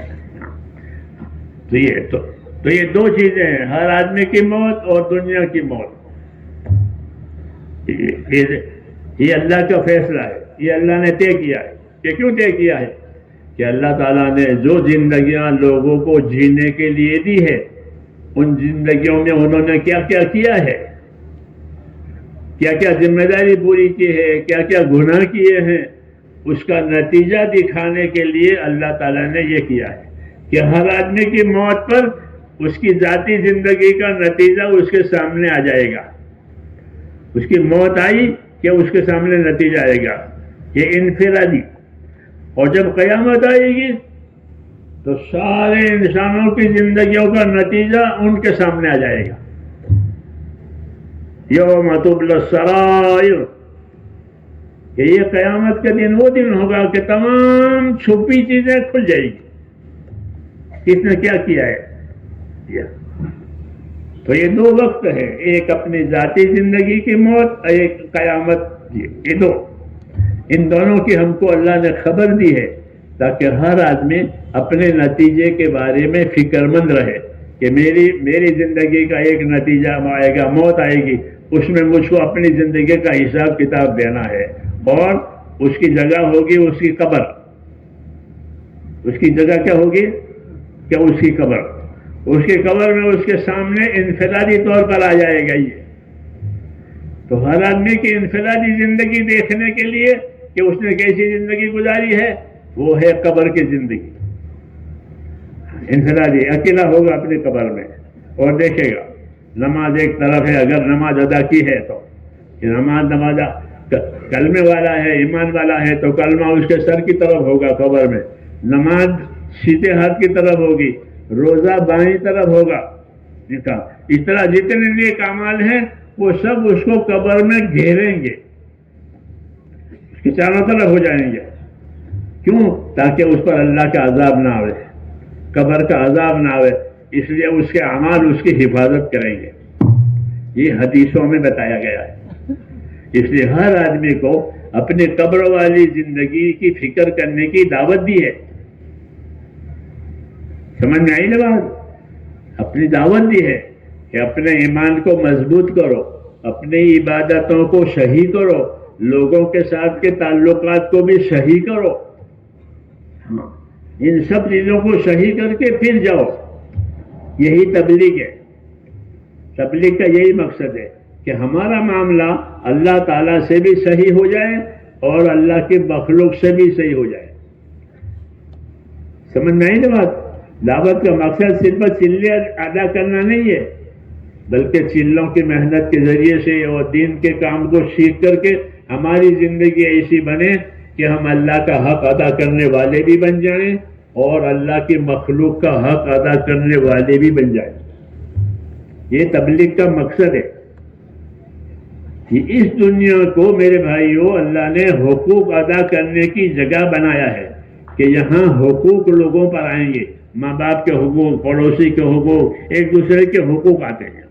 تو یہ دو چیزیں ہیں، ہر آدمی کی موت اور دنیا کی موت۔ یہ اللہ کا فیصلہ ہے، یہ اللہ نے طے کیا ہے۔ کہ کیوں طے کیا ہے؟ کہ اللہ تعالیٰ نے جو زندگیاں لوگوں کو جینے کے لیے دی ہے، ان زندگیوں میں انہوں نے کیا کیا کیا ہے، کیا کیا ذمہ داری پوری کی ہے، کیا کیا گناہ کیے ہیں، اس کا نتیجہ دکھانے کے لیے اللہ تعالیٰ نے یہ کیا ہے کہ ہر آدمی کی موت پر اس کی ذاتی زندگی کا نتیجہ اس کے سامنے آ جائے گا۔ اس کی موت آئی کہ اس کے سامنے نتیجہ آئے گا، یہ انفرادی۔ اور جب قیامت آئے گی تو سارے انسانوں کی زندگیوں کا نتیجہ ان کے سامنے آ جائے گا۔ یوم تبلی السرائر، کہ یہ قیامت کا دن وہ دن ہوگا کہ تمام چھپی چیزیں کھل جائے گی، کس نے کیا کیا ہے۔ تو یہ دو وقت ہے، ایک اپنی ذاتی زندگی کی موت، ایک قیامت۔ یہ دو، ان دونوں کی ہم کو اللہ نے خبر دی ہے تاکہ ہر آدمی اپنے نتیجے کے بارے میں فکر مند رہے کہ میری زندگی کا ایک نتیجہ آئے گا، موت آئے گی، اس میں مجھ کو اپنی زندگی کا حساب کتاب دینا ہے، اور اس کی جگہ ہوگی اس کی قبر۔ اس کی جگہ کیا ہوگی؟ کہ اس کی قبر، اس کی قبر میں اس کے سامنے انفرادی طور پر آ جائے گا یہ۔ تو ہر آدمی کی انفرادی زندگی دیکھنے کے لیے کہ اس نے کیسی زندگی گزاری ہے، وہ ہے قبر کی زندگی۔ انفرادی اکیلا ہوگا اپنی قبر میں اور دیکھے گا۔ نماز ایک طرف ہے، اگر نماز ادا کی ہے تو نماز کلمے والا ہے، ایمان والا ہے تو کلمہ اس کے سر کی طرف ہوگا قبر میں، نماز سیدھے ہاتھ کی طرف ہوگی، روزہ بائیں طرف ہوگا۔ اس طرح جتنے نیک اعمال ہیں وہ سب اس کو قبر میں گھیریں گے، اس کے چاروں طرف ہو جائیں گے. کیوں؟ تاکہ اس پر اللہ کا عذاب نہ آئے، قبر کا عذاب نہ آئے، اس لیے اس کے اعمال اس کی حفاظت کریں گے. یہ حدیثوں میں بتایا گیا ہے. اس لیے ہر آدمی کو اپنے قبر والی زندگی کی فکر کرنے کی دعوت دی ہے. سمجھ میں آئی نا بات؟ اپنی دعوت دی ہے کہ اپنے ایمان کو مضبوط کرو، اپنی عبادتوں کو صحیح کرو، لوگوں کے ساتھ کے تعلقات کو بھی صحیح کرو. ان سب چیزوں کو صحیح کر کے پھر جاؤ. یہی تبلیغ ہے. تبلیغ کا یہی مقصد ہے کہ ہمارا معاملہ اللہ تعالیٰ سے بھی صحیح ہو جائے اور اللہ کی مخلوق سے بھی صحیح ہو جائے. سمجھ میں آئی نا بات؟ دعوت کا مقصد صرف چلے ادا کرنا نہیں ہے، بلکہ چلوں کی محنت کے ذریعے سے اور دین کے کام کو سیکھ کر کے ہماری زندگی ایسی بنے کہ ہم اللہ کا حق ادا کرنے والے بھی بن جائیں اور اللہ کی مخلوق کا حق ادا کرنے والے بھی بن جائیں. یہ تبلیغ کا مقصد ہے. اس دنیا کو میرے بھائیوں اللہ نے حقوق ادا کرنے کی جگہ بنایا ہے کہ یہاں حقوق لوگوں پر آئیں گے. ماں باپ کے حقوق، پڑوسی کے حقوق، ایک دوسرے کے حقوق آتے ہیں.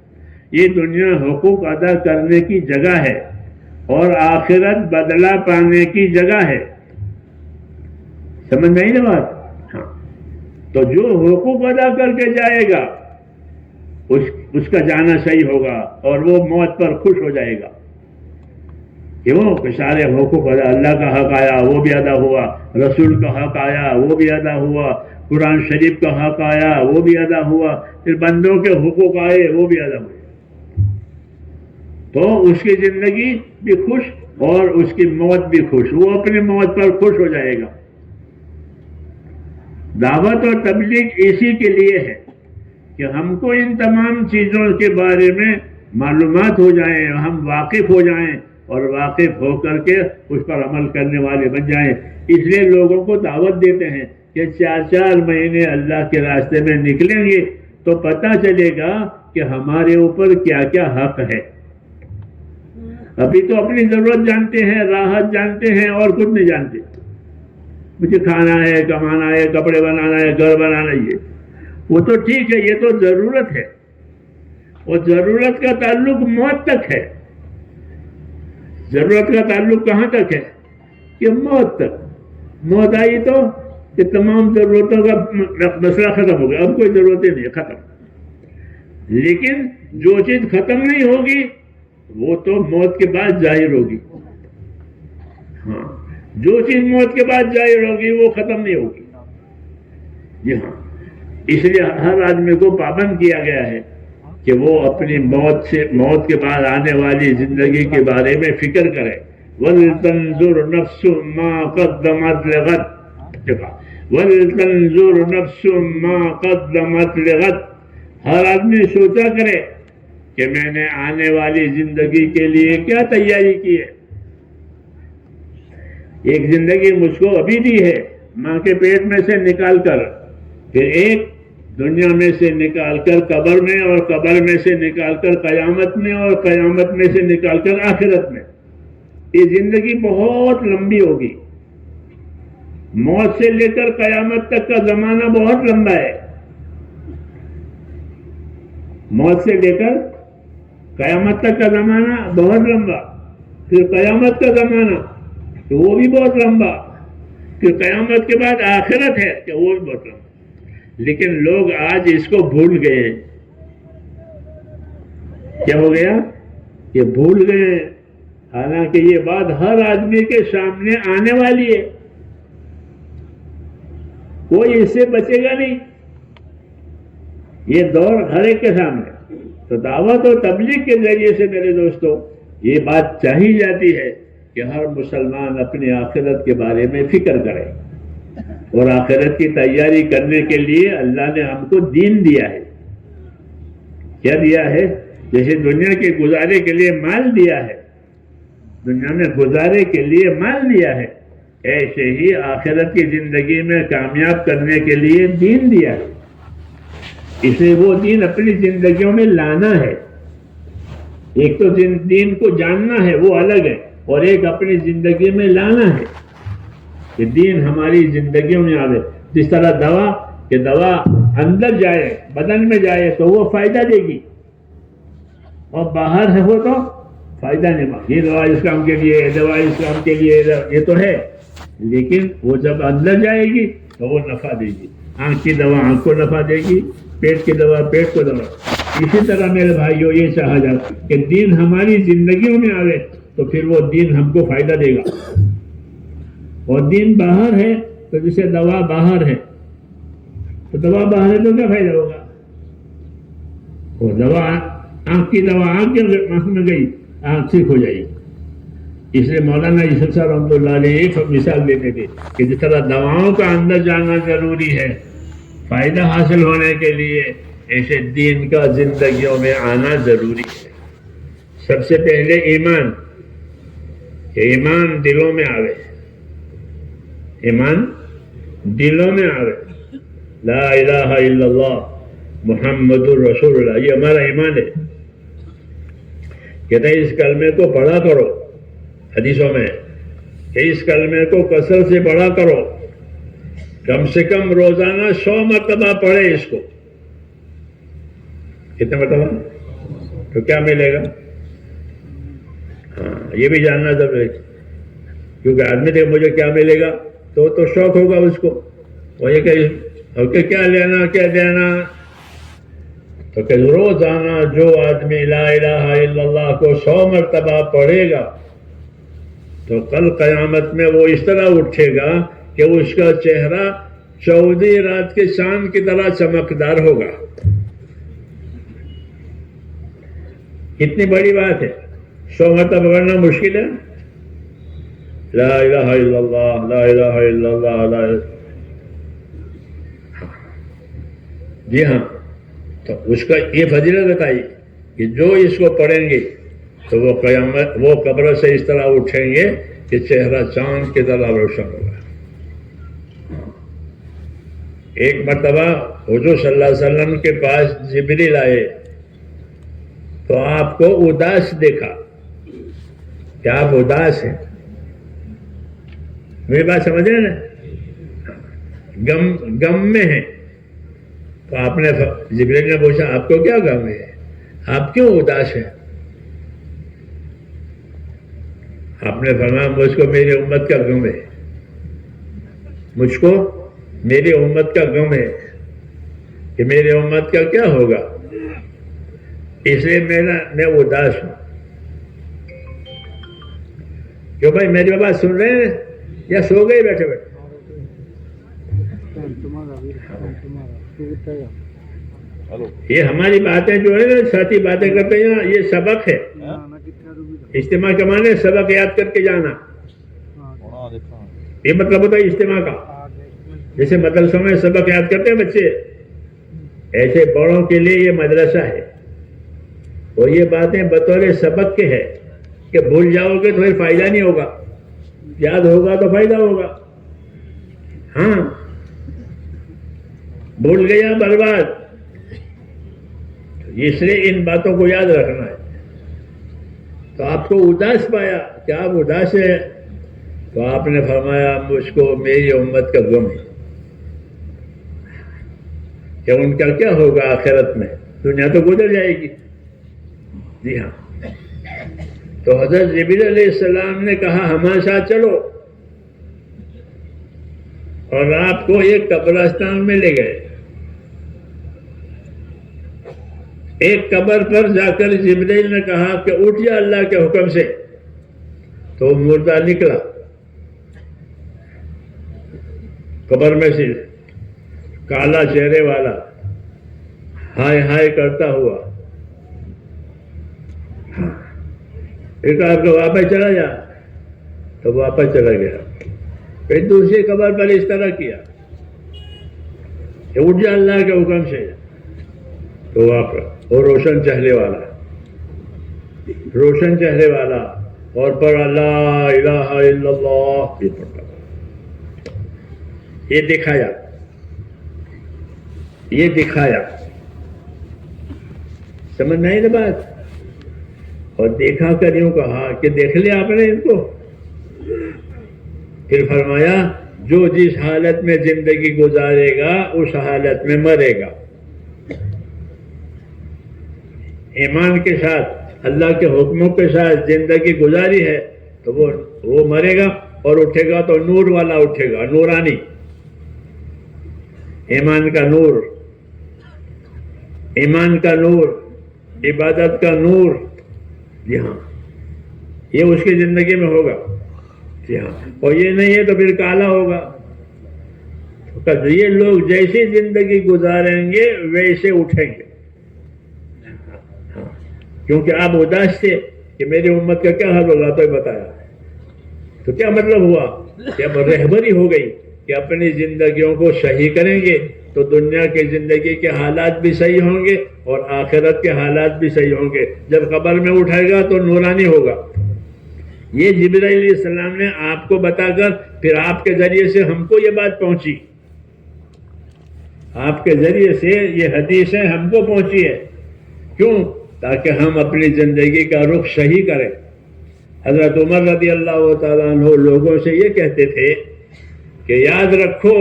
یہ دنیا حقوق ادا کرنے کی جگہ ہے اور آخرت بدلہ پانے کی جگہ ہے. سمجھ نہیں نا بات؟ ہاں. تو جو حقوق ادا کر کے جائے گا اس کا جانا صحیح ہوگا اور وہ موت پر خوش ہو جائے گا. کیوں کہ سارے حقوق ادا، اللہ کا حق آیا وہ بھی ادا ہوا، رسول کا حق آیا وہ بھی ادا ہوا، قرآن شریف کا حق آیا وہ بھی ادا ہوا، پھر بندوں کے حقوق آئے وہ بھی ادا ہوئے. تو اس کی زندگی بھی خوش اور اس کی موت بھی خوش. وہ اپنی موت پر خوش ہو جائے گا. دعوت اور تبلیغ اسی کے لیے ہے کہ ہم کو ان تمام چیزوں کے بارے میں معلومات ہو جائیں، ہم واقف ہو جائیں اور واقف ہو کر کے اس پر عمل کرنے والے بن جائیں. اس لیے لوگوں کو دعوت دیتے ہیں کہ 4 مہینے اللہ کے راستے میں نکلیں گے تو پتہ چلے گا کہ ہمارے اوپر کیا کیا حق ہے. ابھی تو اپنی ضرورت جانتے ہیں، راحت جانتے ہیں اور کچھ نہیں جانتے. مجھے کھانا ہے، کمانا ہے، کپڑے بنانا ہے، گھر بنانا ہے. وہ تو ٹھیک ہے، یہ تو ضرورت ہے. اور ضرورت کا تعلق موت تک ہے. ضرورت کا تعلق کہاں تک ہے؟ کہ موت تک. موت آئی تو کہ تمام ضرورتوں کا مسئلہ ختم ہو گیا، اب کوئی ضرورتیں نہیں، ختم. لیکن جو چیز ختم نہیں ہوگی وہ تو موت کے بعد ظاہر ہوگی. ہاں، جو چیز موت کے بعد ظاہر ہوگی وہ ختم نہیں ہوگی. جی ہاں. اس لیے ہر آدمی کو پابند کیا گیا ہے کہ وہ اپنی موت کے بعد آنے والی زندگی کے بارے میں فکر کرے. وَلْتَنْظُرْ نَفْسٌ مَا قَدَّمَتْ لِغَدٍ، وَلْتَنْظُرْ نَفْسٌ مَا قَدَّمَتْ لِغَدٍ. ہر آدمی سوچا کرے کہ میں نے آنے والی زندگی کے لیے کیا تیاری کی ہے. ایک زندگی مجھ کو ابھی دی ہے ماں کے پیٹ میں سے نکال کر، پھر ایک دنیا میں سے نکال کر قبر میں، اور قبر میں سے نکال کر قیامت میں، اور قیامت میں سے نکال کر آخرت میں. یہ زندگی بہت لمبی ہوگی. موت سے لے کر قیامت تک کا زمانہ بہت لمبا ہے. موت سے لے کر قیامت تک کا زمانہ بہت لمبا، پھر قیامت کا زمانہ تو وہ بھی بہت لمبا، پھر قیامت کے بعد آخرت ہے کہ وہ بھی بہت لمبا. لیکن لوگ آج اس کو بھول گئے. کیا ہو گیا؟ یہ بھول گئے. حالانکہ یہ بات ہر آدمی کے سامنے آنے والی ہے، کوئی اس سے بچے گا نہیں. یہ دور ہر ایک کے سامنے. تو دعوت اور تبلیغ کے ذریعے سے میرے دوستو یہ بات چاہی جاتی ہے کہ ہر مسلمان اپنی آخرت کے بارے میں فکر کرے. اور آخرت کی تیاری کرنے کے لیے اللہ نے ہم کو دین دیا ہے. کیا دیا ہے؟ جیسے دنیا کے گزارے کے لیے مال دیا ہے، دنیا میں گزارے کے لیے مال دیا ہے، ایسے ہی آخرت کی زندگی میں کامیاب کرنے کے لیے دین دیا ہے. اسے وہ دین اپنی زندگیوں میں لانا ہے. ایک تو دین کو جاننا ہے وہ الگ ہے، اور ایک اپنی زندگی میں لانا ہے کہ دین ہماری زندگیوں میں آوے. جس طرح دوا کہ دوا اندر جائے بدن میں جائے تو وہ فائدہ دے گی، اور باہر ہے وہ تو فائدہ نہیں مانگے. یہ دوا اس کام کے لیے، دوا اس کام کے لیے، یہ تو ہے، لیکن وہ جب اندر جائے گی تو وہ نفع دے گی. آنکھ کی دوا آنکھ کو نفع دے گی، پیٹ کی دوا پیٹ کو دوا. اسی طرح میرے بھائیوں یہ چاہا جاتا کہ دین ہماری زندگیوں میں آوے تو پھر وہ دین ہم کو فائدہ دے گا. اور دین باہر ہے تو جسے دوا باہر ہے تو دوا باہر ہے تو کیا فائدہ ہوگا؟ وہ دوا آنکھ کی دوا آنکھ میں گئی، آنکھ ٹھیک ہو جائے گی. اس لیے مولانا یوسف صاحب رحمۃ اللہ علیہ ایک مثال دیتے تھے کہ جس طرح دواؤں کا اندر جانا ضروری ہے فائدہ حاصل ہونے کے لیے، ایسے دین کا زندگیوں میں آنا ضروری ہے. سب سے پہلے ایمان، ایمان دلوں میں آوے، ایمان دلوں میں آوے. لا الہ الا اللہ محمد الرسول اللہ، یہ ہمارا ایمان ہے. کہتے ہیں اس کلمے کو پڑھا کرو، حدیثوں میں کہ اس کلمے کو کثرت سے پڑھا کرو، کم سے کم روزانہ 100 مرتبہ پڑھے اس کو. کتنے مرتبہ؟ تو کیا ملے گا؟ ہاں یہ بھی جاننا ضروری ہے، کیونکہ آدمی دیکھ مجھے کیا ملے گا تو شوق ہوگا اس کو، وہ یہ کہ کیا لینا کیا دینا. تو کہ روزانہ جو آدمی لا الہ الا اللہ کو 100 مرتبہ پڑھے گا تو کل قیامت میں وہ اس طرح اٹھے گا کہ اس کا چہرہ 14 رات کے چاند کی طرح چمکدار ہوگا. کتنی بڑی بات ہے، 100 مرتبہ پڑھنا مشکل ہے. لا الہ الا اللہ لا الہ الا اللہ لا الہ. جی ہاں، تو اس کا یہ فضیلت بتائی کہ جو اس کو پڑھیں گے تو وہ قیامت وہ قبر سے اس طرح اٹھیں گے کہ چہرہ چاند کی طرح روشن ہوگا. ایک مرتبہ حضور صلی اللہ علیہ وسلم کے پاس جبریل آئے تو آپ کو اداس دیکھا کہ آپ اداس ہیں. میری بات سمجھ رہے نا؟ غم میں ہیں. تو آپ نے جبریل نے پوچھا آپ کو کیا غم ہے، آپ کیوں اداس ہیں؟ آپ نے فرمایا مجھ کو میری امت کا غم ہے، مجھ کو میری امت کا غم ہے کہ میری امت کا کیا ہوگا، اس لیے میں اداس ہوں. کیوں بھائی میری بات سن رہے ہیں یا سو گئے بیٹھے بیٹھے؟ یہ ہماری باتیں جو ہے نا ساتھی باتیں کرتے ہیں، یہ سبق ہے. اجتماع کے معنی سبق یاد کر کے جانا، یہ مطلب ہوتا ہے اجتماع کا. جیسے مدرسوں میں سبق یاد کرتے ہیں بچے، ایسے بڑوں کے لیے یہ مدرسہ ہے. اور یہ باتیں بطور سبق کے ہے کہ بھول جاؤ گے تو پھر فائدہ نہیں ہوگا، یاد ہوگا تو فائدہ ہوگا. ہاں بھول گیا برباد. اس لیے ان باتوں کو یاد رکھنا ہے. تو آپ کو اداس پایا کہ آپ اداس ہیں، تو آپ نے فرمایا مجھ کو میری امت کا غم ہے کہ ان کا کیا ہوگا آخرت میں، دنیا تو گزر جائے گی. جی ہاں، تو حضرت جبریل علیہ السلام نے کہا ہمارے ساتھ چلو، اور آپ کو ایک قبرستان میں لے گئے. ایک قبر پر جا کر جبریل نے کہا کہ اٹھ جا اللہ کے حکم سے، تو مردہ نکلا قبر میں سے، کالا چہرے والا، ہائے ہائے کرتا ہوا. ایک آپ کو واپس چلا جا، تو واپس چلا گیا. پھر دوسری قبر پر اس طرح کیا کہ اٹھ جا اللہ کے حکم سے، تو واپس. اور روشن چہرے والا اور پر لا الہ الا اللہ یہ دکھایا. سمجھ میں آئی نا بات؟ اور دیکھا کر یوں کہا کہ دیکھ لیا آپ نے ان کو. پھر فرمایا جو جس حالت میں زندگی گزارے گا اس حالت میں مرے گا. ایمان کے ساتھ اللہ کے حکموں کے ساتھ زندگی گزاری ہے تو وہ مرے گا اور اٹھے گا تو نور والا اٹھے گا, نورانی, ایمان کا نور, ایمان کا نور, عبادت کا نور. جی ہاں, یہ اس کی زندگی میں ہوگا. جی ہاں, اور یہ نہیں ہے تو پھر کالا ہوگا. یہ لوگ جیسی زندگی گزاریں گے ویسے اٹھیں گے. کیونکہ آپ اداس تھے کہ میری امت کا کیا حال ہوگا تو بتایا, تو کیا مطلب ہوا کہ اب رہبری ہو گئی کہ اپنی زندگیوں کو صحیح کریں گے تو دنیا کی زندگی کے حالات بھی صحیح ہوں گے اور آخرت کے حالات بھی صحیح ہوں گے. جب قبر میں اٹھائے گا تو نورانی ہوگا. یہ جبرائیل علیہ السلام نے آپ کو بتا کر پھر آپ کے ذریعے سے ہم کو یہ بات پہنچی, آپ کے ذریعے سے یہ حدیثیں ہم کو پہنچی ہے. کیوں؟ تاکہ ہم اپنی زندگی کا رخ صحیح کریں. حضرت عمر رضی اللہ تعالیٰ عنہ لوگوں سے یہ کہتے تھے کہ یاد رکھو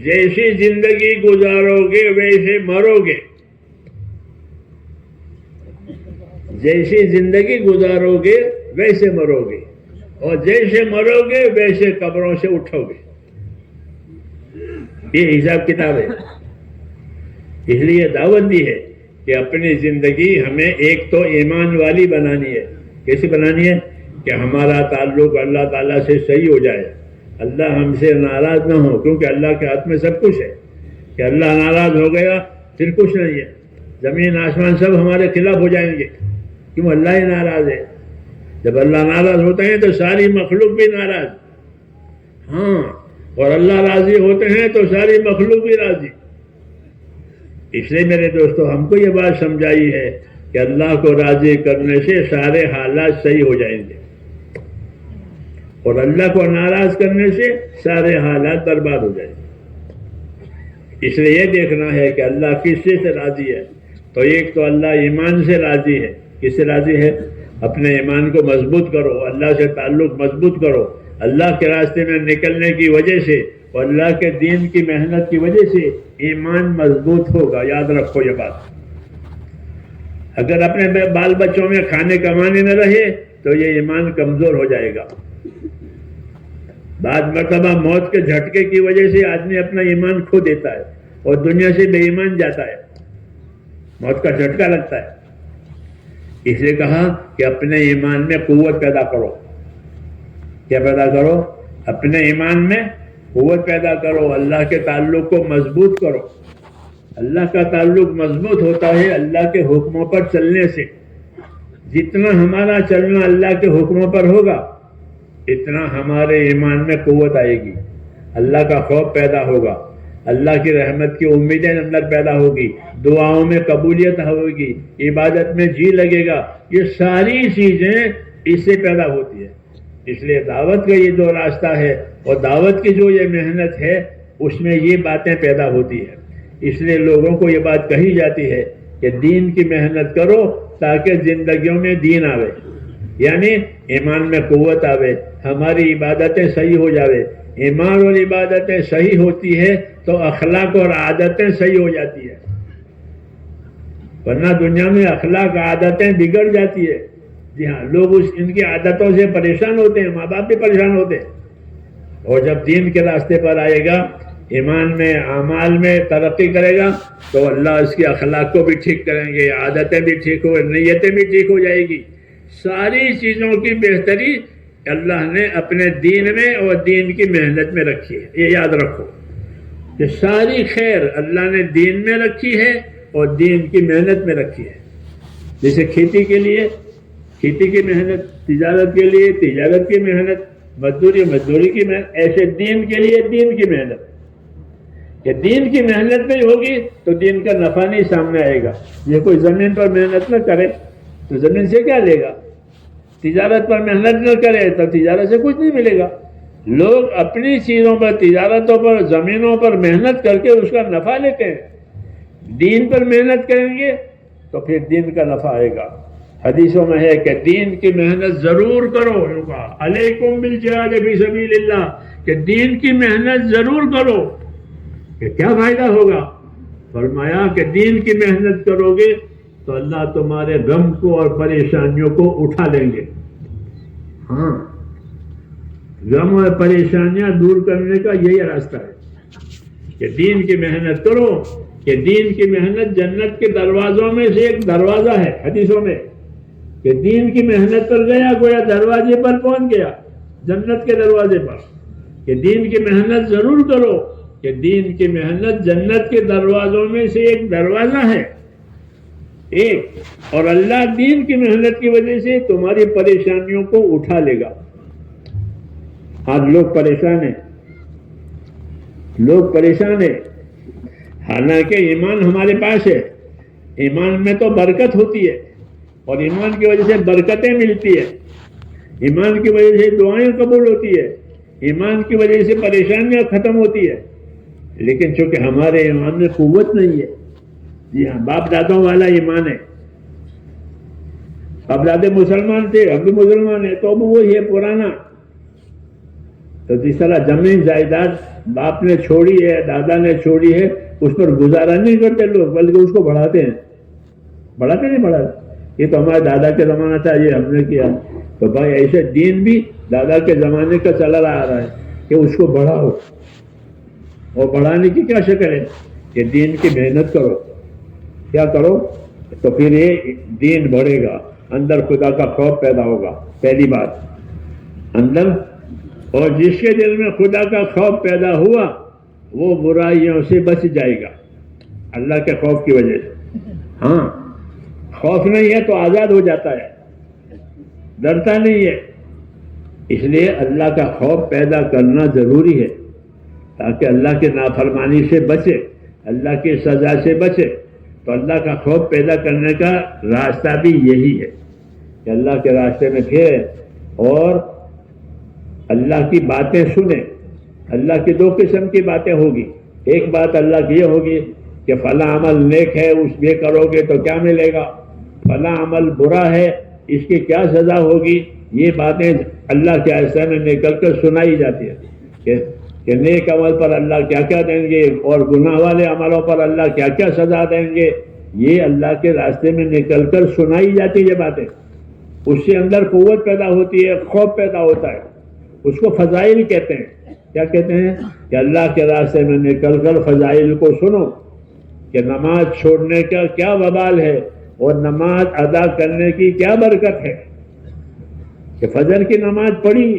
جیسی زندگی گزارو گے ویسے مرو گے, جیسی زندگی گزارو گے ویسے مرو گے, اور جیسے مرو گے ویسے قبروں سے اٹھو گے. یہ حساب کتاب ہے. اس لیے دعوت دی ہے کہ اپنی زندگی ہمیں ایک تو ایمان والی بنانی ہے. کیسی بنانی ہے؟ کہ ہمارا تعلق اللہ تعالیٰ سے صحیح ہو جائے, اللہ ہم سے ناراض نہ ہو, کیونکہ اللہ کے ہاتھ میں سب کچھ ہے. کہ اللہ ناراض ہو گیا پھر کچھ نہیں ہے, زمین آسمان سب ہمارے خلاف ہو جائیں گے. کیوں؟ اللہ ہی ناراض ہے. جب اللہ ناراض ہوتے ہیں تو ساری مخلوق بھی ناراض, ہاں, اور اللہ راضی ہوتے ہیں تو ساری مخلوق بھی راضی. اس لیے میرے دوستو ہم کو یہ بات سمجھائی ہے کہ اللہ کو راضی کرنے سے سارے حالات صحیح ہو جائیں گے, اور اللہ کو ناراض کرنے سے سارے حالات برباد ہو جائیں گے. اس لیے یہ دیکھنا ہے کہ اللہ کس سے راضی ہے. تو ایک تو اللہ ایمان سے راضی ہے. کس سے راضی ہے؟ اپنے ایمان کو مضبوط کرو, اللہ سے تعلق مضبوط کرو. اللہ کے راستے میں نکلنے کی وجہ سے اور اللہ کے دین کی محنت کی وجہ سے ایمان مضبوط ہوگا. یاد رکھو یہ بات. اگر اپنے بال بچوں میں کھانے کمانے میں رہے تو یہ ایمان کمزور ہو جائے گا. بعض مرتبہ موت کے جھٹکے کی وجہ سے آدمی اپنا ایمان کھو دیتا ہے اور دنیا سے بے ایمان جاتا ہے, موت کا جھٹکا لگتا ہے. اس لیے کہا کہ اپنے ایمان میں قوت پیدا کرو. کیا پیدا کرو؟ اپنے ایمان میں قوت پیدا کرو, اللہ کے تعلق کو مضبوط کرو. اللہ کا تعلق مضبوط ہوتا ہے اللہ کے حکموں پر چلنے سے. جتنا ہمارا چلنا اللہ کے حکموں پر ہوگا اتنا ہمارے ایمان میں قوت آئے گی, اللہ کا خوف پیدا ہوگا, اللہ کی رحمت کی امیدیں اندر پیدا ہوگی, دعاؤں میں قبولیت ہوگی, عبادت میں جی لگے گا. یہ ساری چیزیں اس سے پیدا ہوتی ہیں. اس لیے دعوت کا یہ جو راستہ ہے اور دعوت کی جو یہ محنت ہے اس میں یہ باتیں پیدا ہوتی ہیں. اس لیے لوگوں کو یہ بات کہی جاتی ہے کہ دین کی محنت کرو تاکہ زندگیوں میں دین آوے, یعنی ایمان میں قوت آوے, ہماری عبادتیں صحیح ہو جاوے. ایمان اور عبادتیں صحیح ہوتی ہے تو اخلاق اور عادتیں صحیح ہو جاتی ہے, ورنہ دنیا میں اخلاق عادتیں بگڑ جاتی ہے. جی ہاں, لوگ ان کی عادتوں سے پریشان ہوتے ہیں, ماں باپ بھی پریشان ہوتے ہیں. اور جب دین کے راستے پر آئے گا, ایمان میں اعمال میں ترقی کرے گا تو اللہ اس کے اخلاق کو بھی ٹھیک کریں گے, عادتیں بھی ٹھیک ہو, نیتیں بھی ٹھیک ہو جائے گی. ساری چیزوں کی بہتری اللہ نے اپنے دین میں اور دین کی محنت میں رکھی ہے. یہ یاد رکھو کہ ساری خیر اللہ نے دین میں رکھی ہے اور دین کی محنت میں رکھی ہے. جیسے کھیتی کے لیے کھیتی کی محنت, تجارت کے لیے تجارت کی محنت, مزدوری کی محنت, ایسے دین کے لیے دین کی محنت. کہ دین کی محنت نہیں ہوگی تو دین کا نفع نہیں سامنے آئے گا. یہ کوئی زمین پر محنت نہ کرے تو زمین سے کیا لے گا؟ تجارت پر محنت نہ کرے تو تجارت سے کچھ نہیں ملے گا. لوگ اپنی چیزوں پر, تجارتوں پر, زمینوں پر محنت کر کے اس کا نفع لیتے ہیں. دین پر محنت کریں گے تو پھر دین کا نفع آئے گا. حدیثوں میں ہے کہ دین کی محنت ضرور کرو، علیکم بالجہاد فی سبیل اللہ، کہ دین کی محنت ضرور کرو. کہ کیا فائدہ ہوگا؟ فرمایا کہ دین کی محنت کرو گے تو اللہ تمہارے غم کو اور پریشانیوں کو اٹھا لیں گے. ہاں، غم اور پریشانیاں دور کرنے کا یہی راستہ ہے کہ دین کی محنت کرو. کہ دین کی محنت جنت کے دروازوں میں سے ایک دروازہ ہے. حدیثوں میں کہ دین کی محنت پر گیا گویا دروازے پر پہنچ گیا، جنت کے دروازے پر. کہ دین کی محنت ضرور کرو، کہ دین کی محنت جنت کے دروازوں میں سے ایک دروازہ ہے ایک. اور اللہ دین کی محنت کی وجہ سے تمہاری پریشانیوں کو اٹھا لے گا. آج لوگ پریشان ہیں، حالانکہ ایمان ہمارے پاس ہے. ایمان میں تو برکت ہوتی ہے اور ایمان کی وجہ سے برکتیں ملتی ہے، ایمان کی وجہ سے دعائیں قبول ہوتی ہے، ایمان کی وجہ سے پریشانیاں ختم ہوتی ہے. لیکن چونکہ ہمارے ایمان میں قوت نہیں ہے. جی ہاں، باپ دادوں والا ایمان ہے. باپ دادے مسلمان تھے، ہم بھی مسلمان ہیں، تو وہی ہے پرانا. تو جس طرح زمین جائیداد باپ نے چھوڑی ہے، دادا نے چھوڑی ہے، اس پر گزارا نہیں کرتے لوگ، بلکہ اس کو بڑھاتے ہیں. بڑھاتے نہیں بڑھاتے، یہ تو ہمارے دادا کے زمانہ تھا، یہ ہم نے کیا. تو بھائی ایسے دین بھی دادا کے زمانے کا چلا آ رہا ہے کہ اس کو بڑھاؤ. اور بڑھانے کی کیا شکل ہے کہ دین کی محنت کرو. کیا کرو؟ تو پھر یہ دین بڑھے گا، اندر خدا کا خوف پیدا ہوگا. پہلی بات اندر. اور جس کے دل میں خدا کا خوف پیدا ہوا وہ برائیوں سے بچ جائے گا اللہ کے خوف کی وجہ سے. ہاں، خوف نہیں ہے تو آزاد ہو جاتا ہے، ڈرتا نہیں ہے. اس لیے اللہ کا خوف پیدا کرنا ضروری ہے تاکہ اللہ کی نافرمانی سے بچے، اللہ کی سزا سے بچے. تو اللہ کا خوف پیدا کرنے کا راستہ بھی یہی ہے کہ اللہ کے راستے میں پھرے اور اللہ کی باتیں سنیں. اللہ کی دو قسم کی باتیں ہوگی. ایک بات اللہ کی یہ ہوگی کہ فلاں عمل نیک ہے، اس یہ کرو گے تو کیا ملے گا، فلاں عمل برا ہے، اس کی کیا سزا ہوگی. یہ باتیں اللہ کے راستے میں نکل کر سنائی جاتی ہے کہ نیک عمل پر اللہ کیا کیا دیں گے اور گناہ والے عملوں پر اللہ کیا کیا سزا دیں گے. یہ اللہ کے راستے میں نکل کر سنائی جاتی ہے باتیں. اس سے اندر قوت پیدا ہوتی ہے، خوف پیدا ہوتا ہے. اس کو فضائل کہتے ہیں. کیا کہتے ہیں؟ کہ اللہ کے راستے میں نکل کر فضائل کو سنو کہ نماز چھوڑنے کا کیا وبال ہے اور نماز ادا کرنے کی کیا برکت ہے. کہ فجر کی نماز پڑھی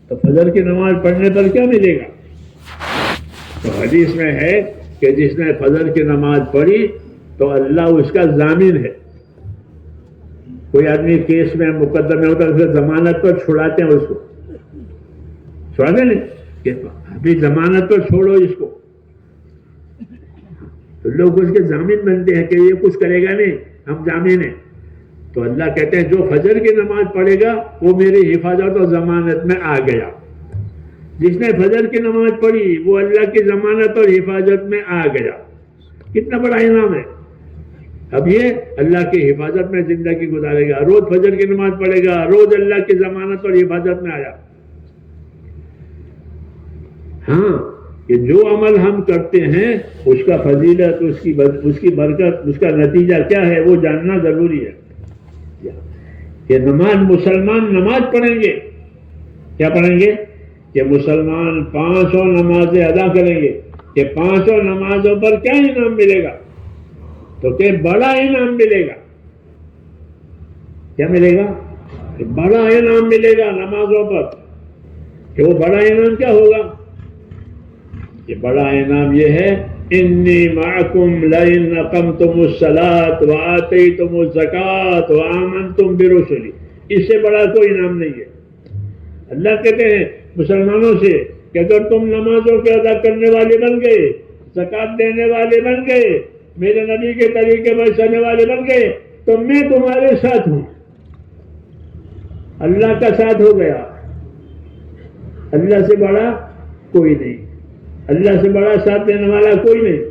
تو فجر کی نماز پڑھنے پر کیا ملے گا. تو حدیث میں ہے کہ جس نے فجر کی نماز پڑھی تو اللہ اس کا ضامن ہے. کوئی آدمی کیس میں مقدمے ہوتا ہے، پھر ضمانت پر چھڑاتے ہیں، اس کو چھوڑاتے نہیں کہ ابھی ضمانت پر چھوڑو اس کو. تو لوگ اس کے ضامن بنتے ہیں کہ یہ کچھ کرے گا نہیں، ہم ضامن ہیں. تو اللہ کہتے ہیں جو فجر کی نماز پڑھے گا وہ میری حفاظت اور ضمانت میں آ گیا. جس نے فجر کی نماز پڑھی وہ اللہ کی ضمانت اور حفاظت میں آ گیا. کتنا بڑا انعام ہے. اب یہ اللہ کی حفاظت میں زندگی گزارے گا، روز فجر کی نماز پڑھے گا، روز اللہ کی ضمانت اور حفاظت میں آیا. ہاں، کہ جو عمل ہم کرتے ہیں اس کا فضیلت، اس کی برکت، اس کا نتیجہ کیا ہے وہ جاننا ضروری ہے. کہ مسلمان نماز پڑھیں گے. کیا پڑھیں گے؟ کہ مسلمان 500 نمازیں ادا کریں گے. کہ 500 نمازوں پر کیا انعام ملے گا؟ تو کہ بڑا انعام ملے گا. کیا ملے گا؟ کہ بڑا انعام ملے گا نمازوں پر. کہ وہ بڑا انعام کیا ہوگا؟ کہ بڑا انعام یہ ہے انی معکم لئن اقمتم الصلاۃ وآتیتم الزکاۃ وآمنتم برسلی. اس سے بڑا کوئی انعام نہیں ہے. اللہ کہتے ہیں مسلمانوں سے کہ اگر تم نمازوں کے ادا کرنے والے بن گئے، زکوٰۃ دینے والے بن گئے، میرے نبی کے طریقے پر چلنے والے بن گئے تو میں تمہارے ساتھ ہوں. اللہ کا ساتھ ہو گیا. اللہ سے بڑا کوئی نہیں، اللہ سے بڑا ساتھ دینے والا کوئی نہیں.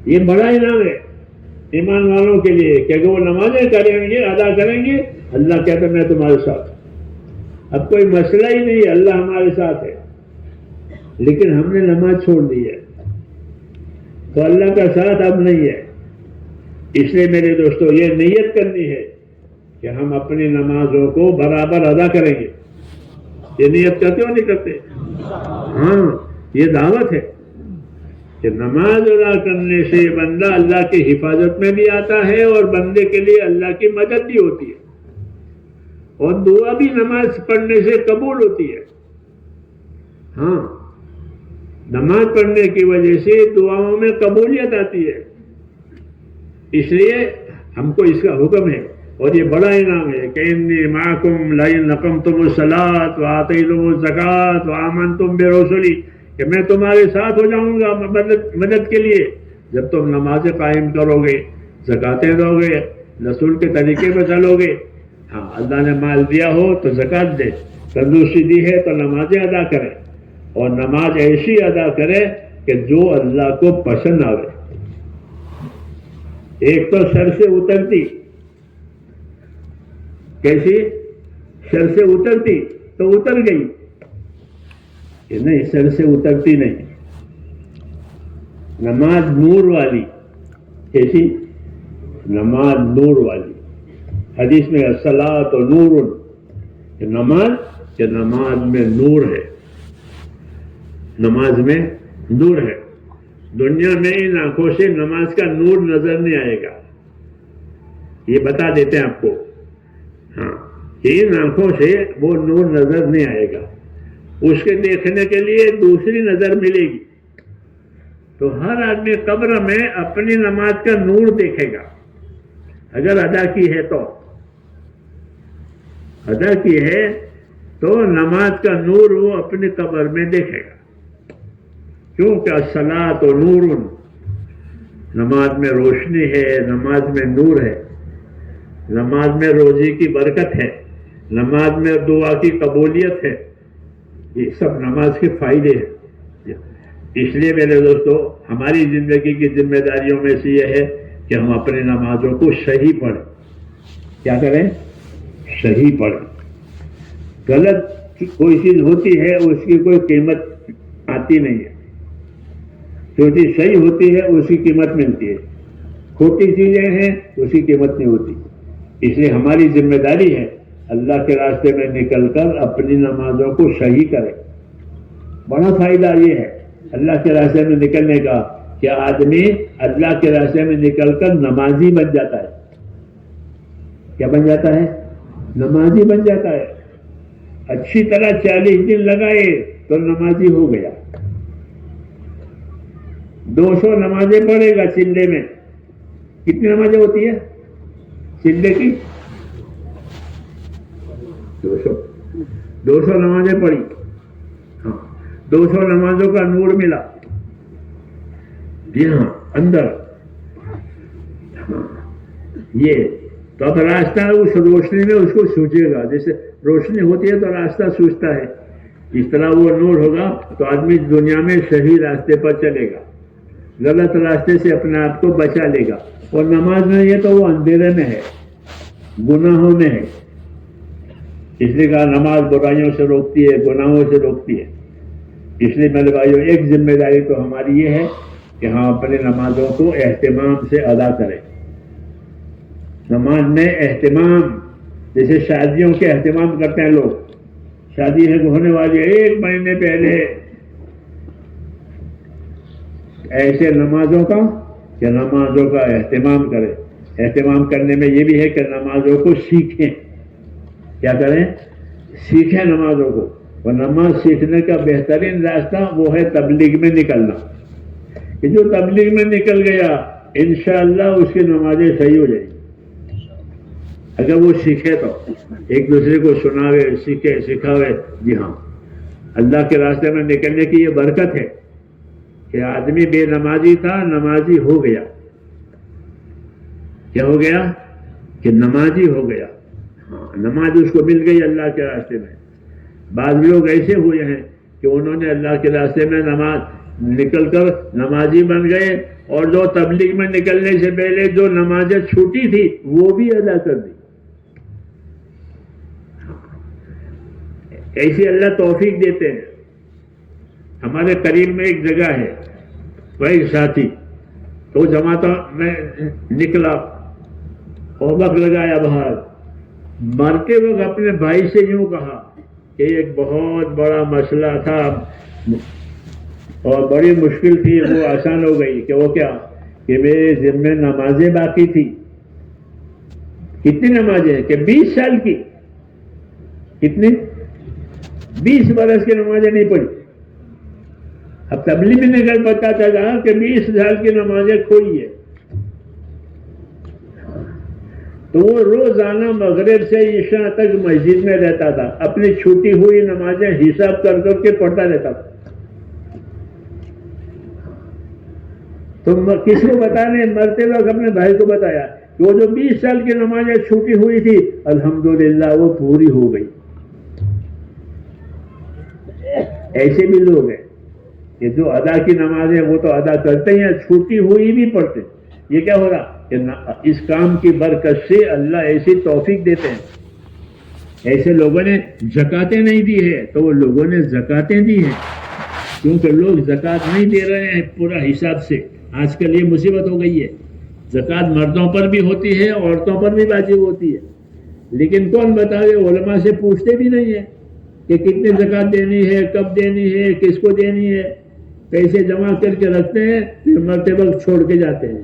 یہ بڑا انعام ہے. ایمان والوں کے لیے کہ اگر وہ نمازیں کریں گے، ادا کریں گے، اللہ کہتا ہے میں تمہارے ساتھ ہوں۔ اب کوئی مسئلہ ہی نہیں، اللہ ہمارے ساتھ ہے، لیکن ہم نے نماز چھوڑ دی ہے تو اللہ کا ساتھ اب نہیں ہے۔ اس لیے میرے دوستو یہ نیت کرنی ہے کہ ہم اپنی نمازوں کو برابر ادا کریں گے۔ یہ نیت کرتے ہو نہیں کرتے؟ ہاں، یہ دعوت ہے کہ نماز ادا کرنے سے بندہ اللہ کی حفاظت میں بھی آتا ہے اور بندے کے لیے اللہ کی مدد بھی ہوتی ہے، اور دعا بھی نماز پڑھنے سے قبول ہوتی ہے۔ ہاں، نماز پڑھنے کی وجہ سے دعاؤں میں قبولیت آتی ہے، اس لیے ہم کو اس کا حکم ہے، اور یہ بڑا انعام ہے کہ انی معکم لئن اقمتم الصلاۃ وآتیتم الزکاۃ وآمنتم برسلی، کہ میں تمہارے ساتھ ہو جاؤں گا مدد کے لیے جب تم نمازیں قائم کرو گے، زکاتیں دو گے، رسول کے طریقے پہ چلو گے۔ ہاں، اللہ نے مال دیا ہو تو زکات دے، تندرستی دی ہے تو نمازیں ادا کرے، اور نماز ایسی ادا کرے کہ جو اللہ کو پسند آوے۔ ایک تو سر سے اترتی، کیسی؟ سر سے اترتی تو اتر گئی، کہ نہیں، سر سے اترتی نہیں۔ نماز نور والی، کیسی؟ نماز نور والی۔ حدیث میں الصلاۃ نور، کہ نماز میں نور ہے، نماز میں نور ہے۔ دنیا میں ان آنکھوں سے نماز کا نور نظر نہیں آئے گا، یہ بتا دیتے ہیں آپ کو۔ ہاں، کہ ان آنکھوں سے وہ نور نظر نہیں آئے گا، اس کے دیکھنے کے لیے دوسری نظر ملے گی۔ تو ہر آدمی قبر میں اپنی نماز کا نور دیکھے گا، اگر ادا کی ہے تو۔ ادا کی ہے تو نماز کا نور وہ اپنی قبر میں دیکھے گا، کیونکہ الصلاۃ نور، نماز میں روشنی ہے، نماز میں نور ہے، نماز میں روزی کی برکت ہے، نماز میں دعا کی قبولیت ہے، یہ سب نماز کے فائدے ہیں۔ اس لیے میرے دوستو ہماری زندگی کی ذمہ داریوں میں سے یہ ہے کہ ہم اپنی نمازوں کو صحیح پڑھیں۔ کیا کریں؟ صحیح پڑھیں۔ غلط کوئی چیز ہوتی ہے اس کی کوئی قیمت آتی نہیں ہے، جو چیز صحیح ہوتی ہے اس کی قیمت ملتی ہے، کھوٹی چیزیں ہیں اس کی قیمت نہیں ہوتی۔ اس لیے ہماری ذمہ داری ہے اللہ کے راستے میں نکل کر اپنی نمازوں کو صحیح کریں۔ بڑا فائدہ یہ ہے اللہ کے راستے میں نکلنے کا کہ آدمی اللہ کے راستے میں نکل کر نمازی بن جاتا ہے۔ کیا بن جاتا ہے؟ نمازی بن جاتا ہے۔ اچھی طرح 40 دن لگائے تو نمازی ہو گیا۔ 200 نمازیں پڑھے گا چلے میں، کتنی نمازیں ہوتی ہے چلے کی؟ 200 نمازیں پڑھی، ہاں، 200 نمازوں کا نور ملا، جی ہاں، اندر۔ ہاں، یہ تو اب راستہ اس روشنی میں اس کو سوچے گا، جیسے روشنی ہوتی ہے تو راستہ سوچتا ہے، اس طرح وہ نور ہوگا تو آدمی دنیا میں صحیح راستے پر چلے گا، غلط راستے سے اپنے آپ کو بچا لے گا۔ اور نماز نہیں ہے تو وہ اندھیرے میں ہے، گناہوں میں ہے۔ اس لیے کہا نماز برائیوں سے روکتی ہے، گناہوں سے روکتی ہے۔ اس لیے میرے بھائیوں ایک ذمہ داری تو ہماری یہ ہے کہ ہم اپنے نمازوں کو اہتمام سے ادا کریں۔ نماز میں اہتمام، جیسے شادیوں کے اہتمام کرتے ہیں لوگ، شادی ہے ہونے والی 1 مہینے پہلے، ایسے نمازوں کا کہ نمازوں کا اہتمام کریں۔ اہتمام کرنے میں یہ بھی ہے کہ نمازوں کو سیکھیں۔ کیا کریں؟ سیکھیں نمازوں کو۔ اور نماز سیکھنے کا بہترین راستہ وہ ہے تبلیغ میں نکلنا، کہ جو تبلیغ میں نکل گیا انشاءاللہ اس کی نمازیں صحیح ہو جائیں گی، اگر وہ سیکھے تو۔ ایک دوسرے کو سناوے، سیکھے، سکھاوے۔ جی ہاں، اللہ کے راستے میں نکلنے کی یہ برکت ہے کہ آدمی بے نمازی تھا، نمازی ہو گیا۔ کیا ہو گیا؟ کہ نمازی ہو گیا۔ ہاں، نماز اس کو مل گئی اللہ کے راستے میں۔ بعض لوگ ایسے ہوئے ہیں کہ انہوں نے اللہ کے راستے میں نماز نکل کر نمازی بن گئے، اور جو تبلیغ میں نکلنے سے پہلے جو نمازیں چھوٹی تھی وہ بھی ادا کر دی. ایسی اللہ توفیق دیتے ہیں. ہمارے قریب میں ایک جگہ ہے, وہ ایک ساتھی تو جماعت میں نکلا اور وقت لگایا باہر, مرتے وقت اپنے بھائی سے یوں کہا کہ ایک بہت بڑا مسئلہ تھا اور بڑی مشکل تھی, وہ آسان ہو گئی. کہ وہ کیا؟ کہ میرے ذمہ نمازیں باقی تھی. کتنی نمازیں؟ کہ 20 سال کی. کتنی؟ 20 برس کی نمازیں نہیں پڑھی. اب تبلیغ میں نکل پتا چلا کہ 20 سال کی نمازیں کھوئی ہے. تو وہ روزانہ مغرب سے عشاء تک مسجد میں رہتا تھا, اپنی چھوٹی ہوئی نمازیں حساب کر کے پڑھتا رہتا تھا. تو کس کو بتانے؟ مرتے وقت اپنے بھائی کو بتایا کہ وہ جو 20 سال کی نمازیں چھوٹی ہوئی تھی الحمدللہ وہ پوری ہو گئی. ایسے بھی لوگ ہیں کہ جو ادا کی نمازیں وہ تو ادا کرتے ہیں, چھوٹی ہوئی بھی پڑھتے. یہ کیا ہو رہا کہ اس کام کی برکت سے اللہ ایسی توفیق دیتے ہیں. ایسے لوگوں نے زکاتیں نہیں دی ہے تو وہ لوگوں نے زکاتیں دی ہیں, کیونکہ لوگ زکات نہیں دے رہے ہیں پورا حساب سے. آج کل یہ مصیبت ہو گئی ہے, زکات مردوں پر بھی ہوتی ہے, عورتوں پر بھی واجب ہوتی ہے, لیکن کون بتائے؟ علماء سے پوچھتے بھی نہیں ہے کہ کتنی زکات دینی ہے, کب دینی ہے, کس کو دینی ہے. پیسے جمع کر کے رکھتے ہیں, پھر مرتے وقت چھوڑ کے جاتے ہیں.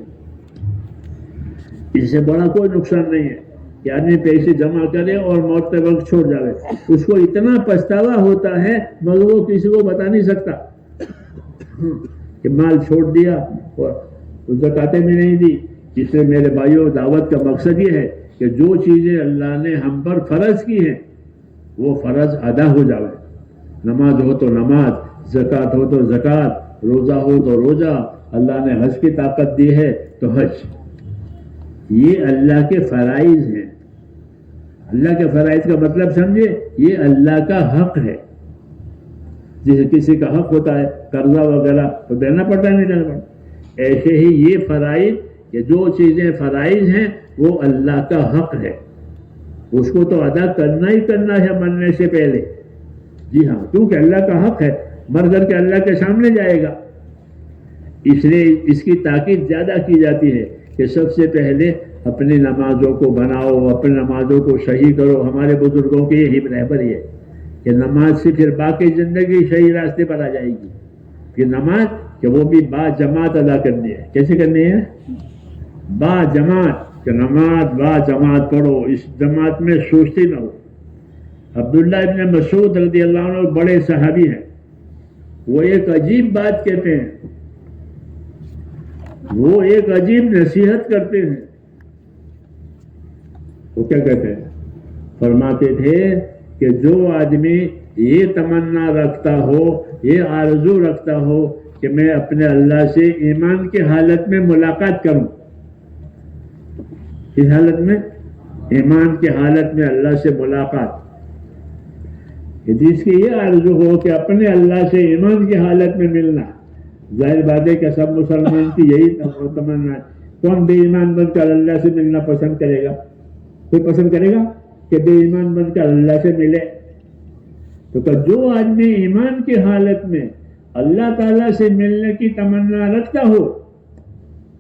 اس سے بڑا کوئی نقصان نہیں ہے کہ آدمی پیسے جمع کرے اور مرتے وقت چھوڑ جائے. اس کو اتنا پچھتاوا ہوتا ہے مگر وہ کسی کو بتا نہیں سکتا کہ مال چھوڑ دیا اور زکاتیں بھی نہیں دی. اس لیے میرے بھائیوں, دعوت کا مقصد یہ ہے کہ جو چیزیں اللہ نے ہم پر فرض کی ہیں وہ فرض ادا ہو جائے. نماز ہو تو نماز, زکات ہو تو زکات, روزہ ہو تو روزہ, اللہ نے حج کی طاقت دی ہے تو حج. یہ اللہ کے فرائض ہیں. اللہ کے فرائض کا مطلب سمجھے, یہ اللہ کا حق ہے. جیسے کسی کا حق ہوتا ہے قرضہ وغیرہ تو دینا پڑتا ہے, نہیں دینا پڑتا. ایسے ہی یہ فرائض کہ جو چیزیں فرائض ہیں وہ اللہ کا حق ہے, اس کو تو ادا کرنا ہی کرنا ہے مرنے سے پہلے. جی ہاں, کیونکہ اللہ کا حق ہے, مر کر کے اللہ کے سامنے جائے گا. اس لیے اس کی تاکید زیادہ کی جاتی ہے کہ سب سے پہلے اپنی نمازوں کو بناؤ, اپنی نمازوں کو صحیح کرو. ہمارے بزرگوں کی یہی رہبری ہے کہ نماز سے پھر باقی زندگی صحیح راستے پر آ جائے گی. کہ نماز کہ وہ بھی با جماعت ادا کرنی ہے. کیسے کرنی ہے؟ با جماعت. کہ نماز با جماعت پڑھو, اس جماعت میں سستی نہ ہو. عبداللہ ابن مسعود رضی اللہ عنہ بڑے صحابی ہیں, وہ ایک عجیب بات کہتے ہیں, وہ ایک عجیب نصیحت کرتے ہیں. وہ کیا کہتے ہیں؟ فرماتے تھے کہ جو آدمی یہ تمنا رکھتا ہو, یہ آرزو رکھتا ہو کہ میں اپنے اللہ سے ایمان کی حالت میں ملاقات کروں, اس حالت میں, ایمان کی حالت میں اللہ سے ملاقات, جس کی یہ آرزو ہو کہ اپنے اللہ سے ایمان کی حالت میں ملنا. ظاہر بات ہے کہ سب مسلمان کی یہی تمنا ہے. کون بے ایمان بن کر اللہ سے ملنا پسند کرے گا؟ کوئی پسند کرے گا کہ بے ایمان بن کر اللہ سے ملے؟ تو جو آدمی ایمان کی حالت میں اللہ تعالیٰ سے ملنے کی تمنا رکھتا ہو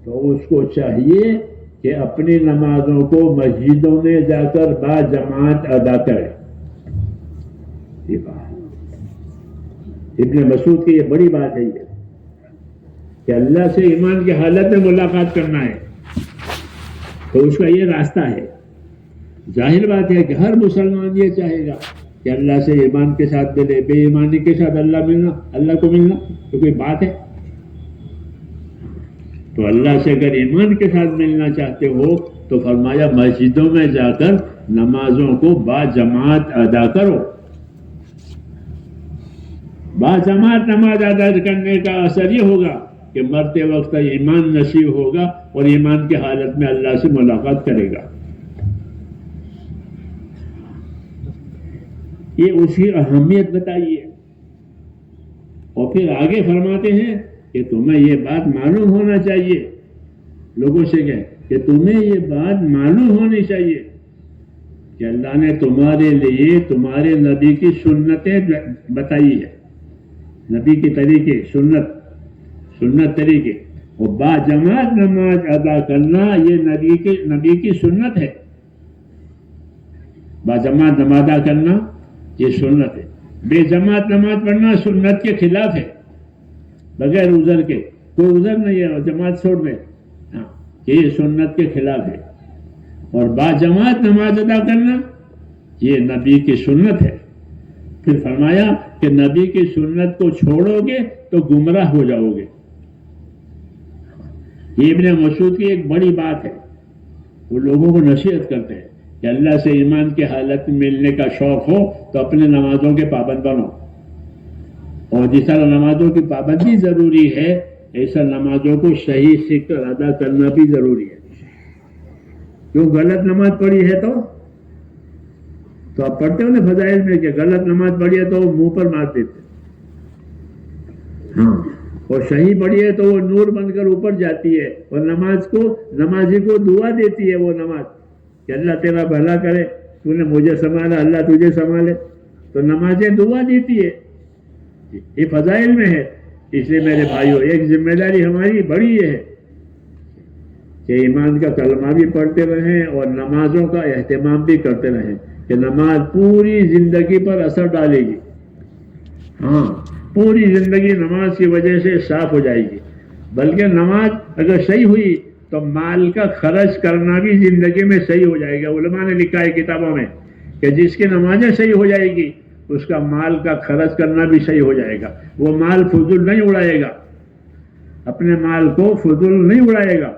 تو اس کو چاہیے کہ اپنی نمازوں کو مسجدوں میں جا کر با جماعت ادا کرے. ابن مسعود کی یہ بڑی بات ہے کہ اللہ سے ایمان کی حالت میں ملاقات کرنا ہے, تو اس کا یہ راستہ ہے. ظاہر بات ہے کہ ہر مسلمان یہ چاہے گا کہ اللہ سے ایمان کے ساتھ ملے, بے ایمانی کے ساتھ اللہ کو ملنا تو کوئی بات ہے؟ تو اللہ سے اگر ایمان کے ساتھ ملنا چاہتے ہو تو فرمایا مسجدوں میں جا کر نمازوں کو با جماعت ادا کرو. با جماعت نماز ادا کرنے کا اثر یہ ہوگا کہ مرتے وقت ایمان نصیب ہوگا اور ایمان کی حالت میں اللہ سے ملاقات کرے گا. یہ اس کی اہمیت بتائیے. اور پھر آگے فرماتے ہیں کہ تمہیں یہ بات معلوم ہونا چاہیے، لوگوں سے کہیں کہ تمہیں یہ بات معلوم ہونی چاہیے کہ اللہ نے تمہارے لیے تمہارے نبی کی سنتیں بتائی ہے، نبی کے طریقے، سنت طریقے، اور با جماعت نماز ادا کرنا یہ نبی کی سنت ہے، با جماعت نماز ادا کرنا یہ سنت ہے، بے جماعت نماز پڑھنا سنت کے خلاف ہے، بغیر عذر کے، کوئی عذر نہیں ہے جماعت چھوڑ دے، ہاں یہ سنت کے خلاف ہے، اور با جماعت نماز ادا کرنا یہ نبی کی سنت ہے۔ پھر فرمایا کہ نبی کی سنت کو چھوڑو گے تو گمراہ ہو جاؤ گے۔ یہ ابن مسعود کی ایک بڑی بات ہے، وہ لوگوں کو نصیحت کرتے ہیں کہ اللہ سے ایمان کی حالت میں ملنے کا شوق ہو تو اپنے نمازوں کے پابند بنو، اور جس طرح نمازوں کی پابندی ضروری ہے ایسا نمازوں کو صحیح سیکھ کر ادا کرنا بھی ضروری ہے۔ کیوں غلط نماز پڑھی ہے تو آپ پڑھتے ہو نا فضائل میں کہ غلط نماز پڑھی ہے تو وہ منہ پر مار دیتے، ہاں، اور صحیح پڑھی ہے تو وہ نور بن کر اوپر جاتی ہے، اور نمازی کو دعا دیتی ہے وہ نماز کہ اللہ تیرا بھلا کرے، تو نے مجھے سنبھالا، اللہ تجھے سنبھالے، تو نمازیں دعا دیتی ہے، یہ فضائل میں ہے۔ اس لیے میرے بھائیوں ایک ذمہ داری ہماری بڑی یہ ہے کہ ایمان کا کلمہ بھی پڑھتے رہیں اور نمازوں کا اہتمام بھی کرتے رہیں کہ نماز پوری زندگی پر اثر ڈالے گی، ہاں پوری زندگی نماز کی وجہ سے صاف ہو جائے گی، بلکہ نماز اگر صحیح ہوئی تو مال کا خرچ کرنا بھی زندگی میں صحیح ہو جائے گا۔ علماء نے لکھا ہے کتابوں میں کہ جس کی نمازیں صحیح ہو جائے گی اس کا مال کا خرچ کرنا بھی صحیح ہو جائے گا، وہ مال فضول نہیں اڑائے گا، اپنے مال کو فضول نہیں اڑائے گا،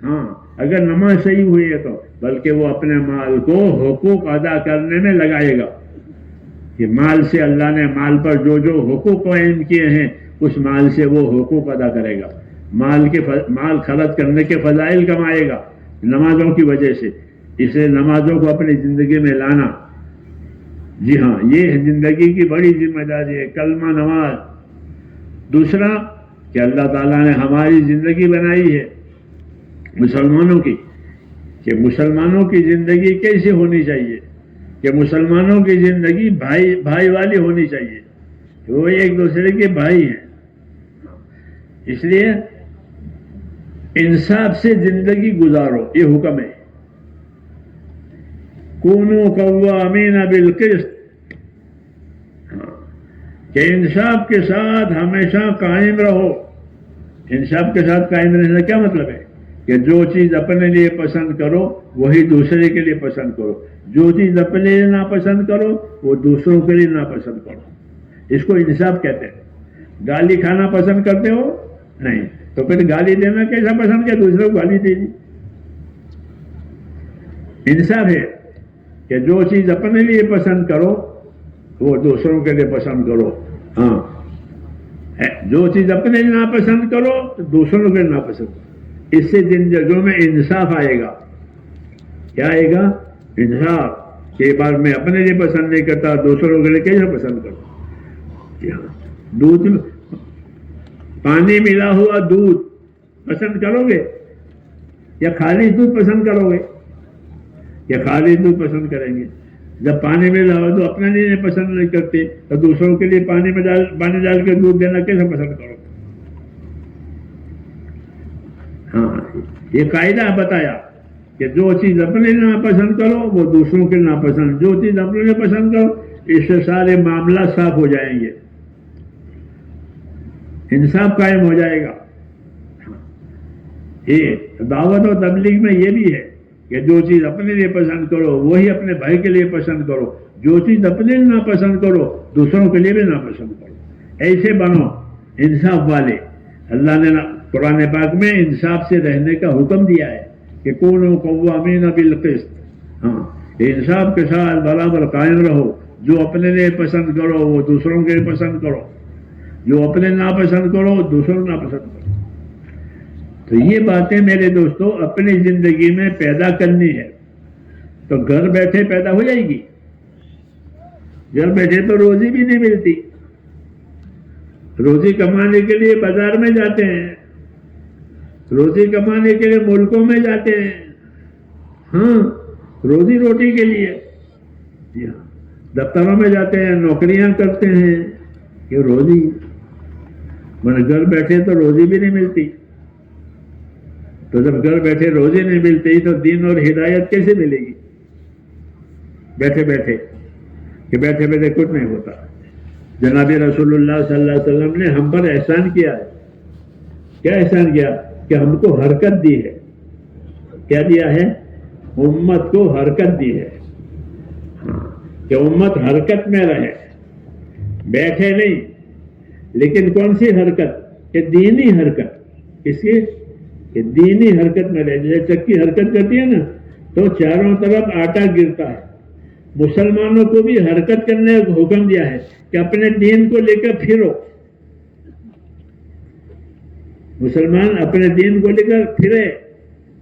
ہاں اگر نماز صحیح ہوئی ہے تو، بلکہ وہ اپنے مال کو حقوق ادا کرنے میں لگائے گا کہ مال سے اللہ نے مال پر جو جو حقوق قائم کیے ہیں اس مال سے وہ حقوق ادا کرے گا، مال خرچ کرنے کے فضائل کمائے گا نمازوں کی وجہ سے۔ اس لیے نمازوں کو اپنی زندگی میں لانا، جی ہاں یہ زندگی کی بڑی ذمہ داری ہے، کلمہ نماز۔ دوسرا کہ اللہ تعالیٰ نے ہماری زندگی بنائی ہے مسلمانوں کی، کہ مسلمانوں کی زندگی کیسے ہونی چاہیے، کہ مسلمانوں کی زندگی بھائی والی ہونی چاہیے، وہ ایک دوسرے کے بھائی ہیں، اس لیے انصاف سے زندگی گزارو، یہ حکم ہے۔ کونوا قوامین بالقسط، کہ انصاف کے ساتھ ہمیشہ قائم رہو۔ انصاف کے ساتھ قائم رہنے کا کیا مطلب ہے کہ جو چیز اپنے لیے پسند کرو وہی دوسرے کے لیے پسند کرو، جو چیز اپنے لیے ناپسند کرو وہ دوسروں کے لیے ناپسند کرو، اس کو انصاف کہتے ہیں۔ گالی کھانا پسند کرتے ہو؟ نہیں، تو پھر گالی دینا کیسا پسند کیا؟ دوسروں کو گالی دے دی۔ انصاف ہے کہ جو چیز اپنے لیے پسند کرو وہ دوسروں کے لیے پسند کرو، ہاں جو چیز اپنے لیے ناپسند کرو تو دوسروں کے لیے ناپسند کرو۔ اس سے زندگیوں میں انصاف آئے گا۔ کیا آئے گا؟ انصاف، کہ بار میں اپنے لیے پسند نہیں کرتا دوسروں کے لیے کیسے پسند کروں۔ دودھ، پانی ملا ہوا دودھ پسند کرو گے یا خالی دودھ پسند کرو گے؟ یا خالی دودھ پسند کریں گے۔ جب پانی ملا ہوا تو اپنے لیے پسند نہیں کرتے تو دوسروں کے لیے پانی ڈال کے دودھ دینا کیسے پسند کرو گے؟ ہاں یہ قاعدہ بتایا کہ جو چیز اپنے لیے ناپسند کرو وہ دوسروں کے ناپسند، جو چیز اپنے لیے پسند کرو، اس سے سارے معاملات صاف ہو جائیں گے، انصاف قائم ہو جائے گا۔ یہ دعوت و تبلیغ میں یہ بھی ہے کہ جو چیز اپنے لیے پسند کرو وہی اپنے بھائی کے لیے پسند کرو، جو چیز اپنے لیے ناپسند کرو دوسروں کے لیے بھی ناپسند کرو، ایسے بنو انصاف والے۔ اللہ نے قرآن پاک میں انصاف سے رہنے کا حکم دیا ہے کہ کونوا قوامین بالقسط، ہاں انصاف کے ساتھ برابر قائم رہو، جو اپنے لیے پسند کرو وہ دوسروں کے لیے پسند کرو، جو اپنے ناپسند کرو دوسروں ناپسند کرو۔ تو یہ باتیں میرے دوستوں اپنی زندگی میں پیدا کرنی ہے، تو گھر بیٹھے پیدا ہو جائے گی؟ گھر بیٹھے تو روزی بھی نہیں ملتی، روزی کمانے کے لیے بازار میں جاتے ہیں, روزی کمانے کے لیے ملکوں میں جاتے ہیں, ہاں روزی روٹی کے لیے, دفتروں میں جاتے ہیں, نوکریاں کرتے ہیں, یہ روزی. مگر گھر بیٹھے تو روزی بھی نہیں ملتی. تو جب گھر بیٹھے روزی نہیں ملتی تو دین اور ہدایت کیسے ملے گی؟ بیٹھے بیٹھے کہ بیٹھے بیٹھے کچھ نہیں ہوتا. جناب رسول اللہ صلی اللہ علیہ وسلم نے ہم پر احسان کیا ہے. کیا احسان کیا؟ کہ ہم کو حرکت دی ہے. کیا دیا ہے؟ امت کو حرکت دی ہے, کہ امت حرکت میں رہے, بیٹھے نہیں. لیکن کون سی حرکت؟ کہ دینی حرکت. کس کی؟ کہ دینی حرکت میں رہے. جیسے چکی حرکت کرتی ہے نا تو چاروں طرف آٹا گرتا ہے. مسلمانوں کو بھی حرکت کرنے کا حکم دیا ہے کہ اپنے دین کو لے کر پھرو. مسلمان اپنے دین کو لے کر پھرے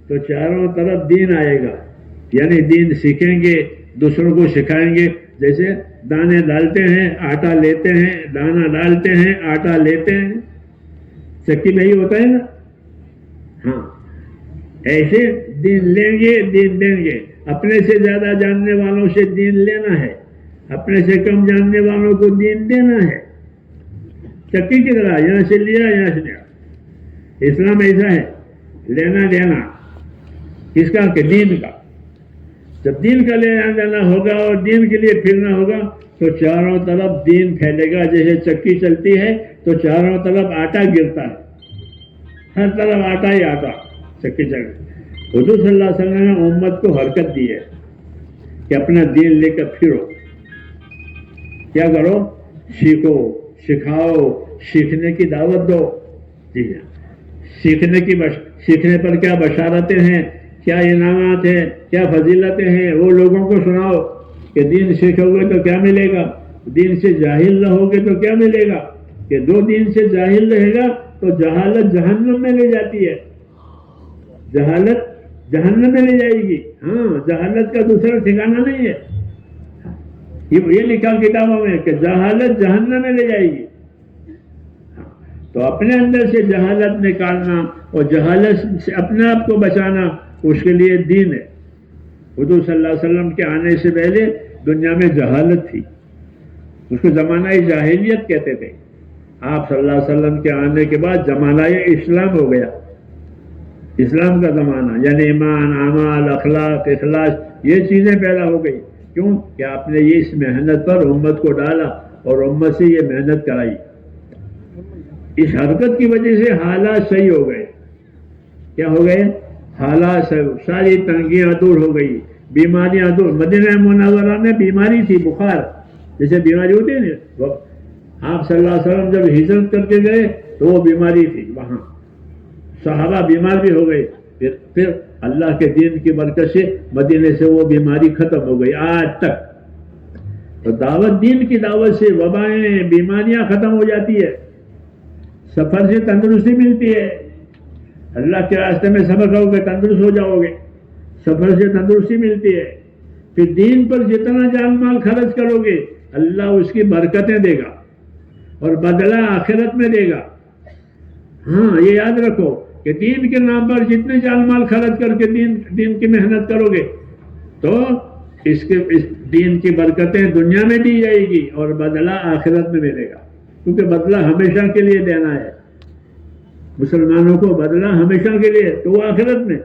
تو چاروں طرف دین آئے گا. یعنی دین سیکھیں گے, دوسروں کو سکھائیں گے. جیسے دانے ڈالتے ہیں, آٹا لیتے ہیں, دانا ڈالتے ہیں, آٹا لیتے ہیں, چکی میں ہی ہوتا ہے نا. ہاں ایسے دین لیں گے, دین دیں گے. اپنے سے زیادہ جاننے والوں سے دین لینا ہے, اپنے سے کم جاننے والوں کو دین دینا ہے. چکی کی طرح یہاں سے لیا یہاں سے لیا. اسلام ایسا ہے, لینا دینا. کس کا؟ کہ دین کا. جب دین کا لینا دینا ہوگا اور دین کے لیے پھرنا ہوگا تو چاروں طرف دین پھیلے گا. جیسے چکی چلتی ہے تو چاروں طرف آٹا گرتا ہے, ہر طرف آٹا ہی آٹا. چکی چل حضور صلی اللہ علیہ وسلم نے امت کو حرکت دی ہے کہ اپنا دین لے کر پھرو. کیا کرو؟ سیکھو, سکھاؤ, سیکھنے کی دعوت دو. جی ہاں, سیکھنے پر کیا بشارتیں ہیں, کیا انعامات ہیں, کیا فضیلتیں ہیں, وہ لوگوں کو سناؤ. کہ دین سیکھو گے تو کیا ملے گا, دین سے جاہل رہو گے تو کیا ملے گا. کہ دو دین سے جاہل رہے گا تو جہالت جہنم میں لے جاتی ہے. جہالت جہنم میں لے جائے گی. ہاں, جہالت کا دوسرا ٹھکانا نہیں ہے. یہ لکھا کتابوں میں کہ جہالت جہنم میں لے جائے گی. تو اپنے اندر سے جہالت نکالنا اور جہالت سے اپنے آپ کو بچانا, اس کے لیے دین ہے. حضور صلی اللہ علیہ وسلم کے آنے سے پہلے دنیا میں جہالت تھی, اس کو زمانہ جاہلیت کہتے تھے. آپ صلی اللہ علیہ وسلم کے آنے کے بعد زمانہ اسلام ہو گیا. اسلام کا زمانہ, یعنی ایمان, اعمال, اخلاق, اخلاص, یہ چیزیں پیدا ہو گئی. کیوں؟ کہ آپ نے یہ اس محنت پر امت کو ڈالا اور امت سے یہ محنت کرائی. اس حرکت کی وجہ سے حالات صحیح ہو گئے. کیا ہو گئے؟ حالات ساری تنگیاں دور ہو گئی, بیماریاں دور. مدینہ منورہ میں بیماری تھی, بخار جیسے بیماری ہوتی ہے نا. آپ صلی اللہ علیہ وسلم جب ہجرت کر کے گئے تو وہ بیماری تھی وہاں, صحابہ بیمار بھی ہو گئے. پھر اللہ کے دین کی برکت سے مدینے سے وہ بیماری ختم ہو گئی آج تک. تو دعوت, دین کی دعوت سے وبائیں, بیماریاں ختم ہو جاتی ہے. سفر سے تندرستی ملتی ہے. اللہ کے راستے میں سفر کرو گے تندرست ہو جاؤ گے. سفر سے تندرستی ملتی ہے. پھر دین پر جتنا جان مال خرچ کرو گے اللہ اس کی برکتیں دے گا اور بدلہ آخرت میں دے گا. ہاں, یہ یاد رکھو کہ دین کے نام پر جتنے جان مال خرچ کر کے دین کی محنت کرو گے تو اس دین کی برکتیں دنیا میں دی جائے گی اور بدلہ آخرت میں ملے گا. کیونکہ بدلہ ہمیشہ کے لیے دینا ہے مسلمانوں کو, بدلہ ہمیشہ کے لیے, تو وہ آخرت میں.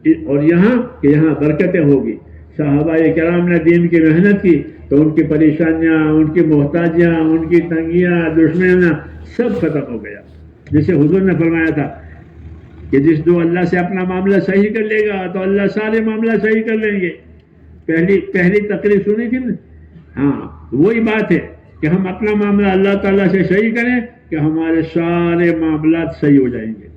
اور یہاں برکتیں ہوگی. صحابہ کرام نے دین کی محنت کی تو ان کی پریشانیاں, ان کی محتاجیاں, ان کی تنگیاں, دشمنیاں سب ختم ہو گیا. جسے حضور نے فرمایا تھا کہ جو اللہ سے اپنا معاملہ صحیح کر لے گا تو اللہ سارے معاملہ صحیح کر لیں گے. پہلی تقریر سنی تھی نا. ہاں, وہی بات ہے کہ ہم اپنا معاملہ اللہ تعالیٰ سے صحیح کریں کہ ہمارے سارے معاملات صحیح ہو جائیں گے.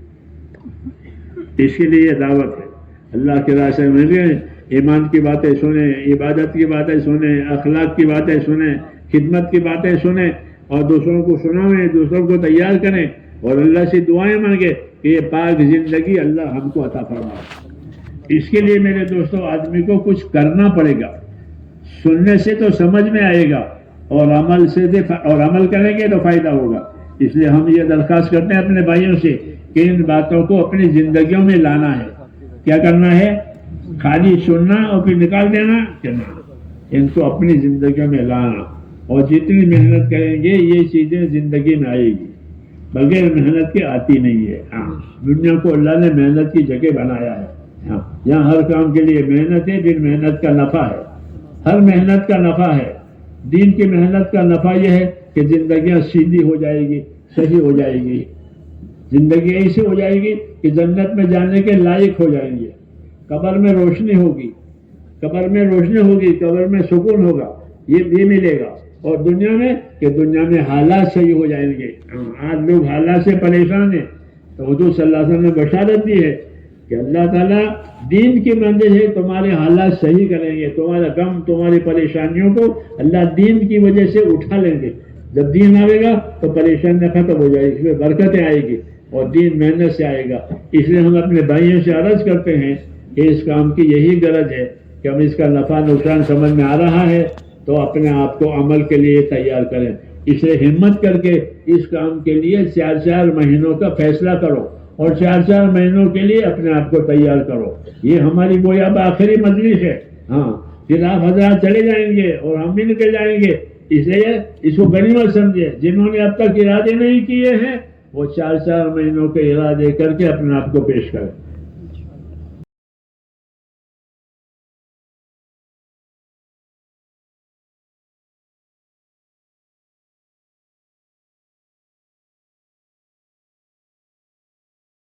اس کے لیے دعوت ہے. اللہ کے راستے میں گئے, ایمان کی باتیں سنیں, عبادت کی باتیں سنیں, اخلاق کی باتیں سنیں, خدمت کی باتیں سنیں اور دوسروں کو سنائیں, دوسروں کو تیار کریں اور اللہ سے دعائیں مانگے کہ یہ پاک زندگی اللہ ہم کو عطا فرمائے. اس کے لیے میرے دوستوں آدمی کو کچھ کرنا پڑے گا. سننے سے تو سمجھ میں آئے گا اور عمل کریں گے تو فائدہ ہوگا. اس لیے ہم یہ درخواست کرتے ہیں اپنے بھائیوں سے کہ ان باتوں کو اپنی زندگیوں میں لانا ہے. کیا کرنا ہے؟ خالی سننا اور پھر نکال دینا کرنا، ان کو اپنی زندگیوں میں لانا. اور جتنی محنت کریں گے یہ چیزیں زندگی میں آئے گی، بغیر محنت کے آتی نہیں ہے. ہاں، دنیا کو اللہ نے محنت کی جگہ بنایا ہے. ہاں، یہاں ہر کام کے لیے محنت ہے، پھر محنت کا نفع ہے. ہر محنت کا نفع ہے. دین کی محنت کا نفع یہ ہے کہ زندگیاں سیدھی ہو جائے گی، صحیح ہو جائے گی. زندگی ایسی ہو جائے گی کہ جنت میں جانے کے لائق ہو جائیں گے. قبر میں روشنی ہوگی، قبر میں روشنی ہوگی، قبر میں سکون ہوگا، یہ ملے گا. اور دنیا میں کہ دنیا میں حالات صحیح ہو جائیں گے. آج لوگ حالات سے پریشان ہیں، تو حضور صلی اللہ علیہ وسلم نے بشارت دی ہے کہ اللہ تعالیٰ دین کی منزل ہے، تمہارے حالات صحیح کریں گے. تمہارا غم، تمہاری پریشانیوں کو اللہ دین کی وجہ سے اٹھا لیں گے. جب دین آئے گا تو پریشانیاں ختم ہو جائے گی، اس میں برکتیں آئے گی اور دین محنت سے آئے گا. اس لیے ہم اپنے بھائیوں سے عرض کرتے ہیں کہ اس کام کی یہی غرض ہے کہ ہم اس کا نفع نقصان سمجھ میں آ رہا ہے تو اپنے آپ کو عمل کے لیے تیار کریں. اس لیے ہمت کر کے اس کام کے لیے 4 مہینوں کا فیصلہ کرو اور 4 مہینوں کے لیے اپنے آپ کو تیار کرو. یہ ہماری گویا اب آخری مجلس ہے. ہاں، پھر آپ حضرات چلے جائیں گے اور ہم بھی نکل جائیں گے. اس لیے اس کو غنیمت سمجھے. جنہوں نے اب تک ارادے نہیں کیے ہیں وہ 4 مہینوں کے ارادے کر کے اپنے آپ کو پیش کریں.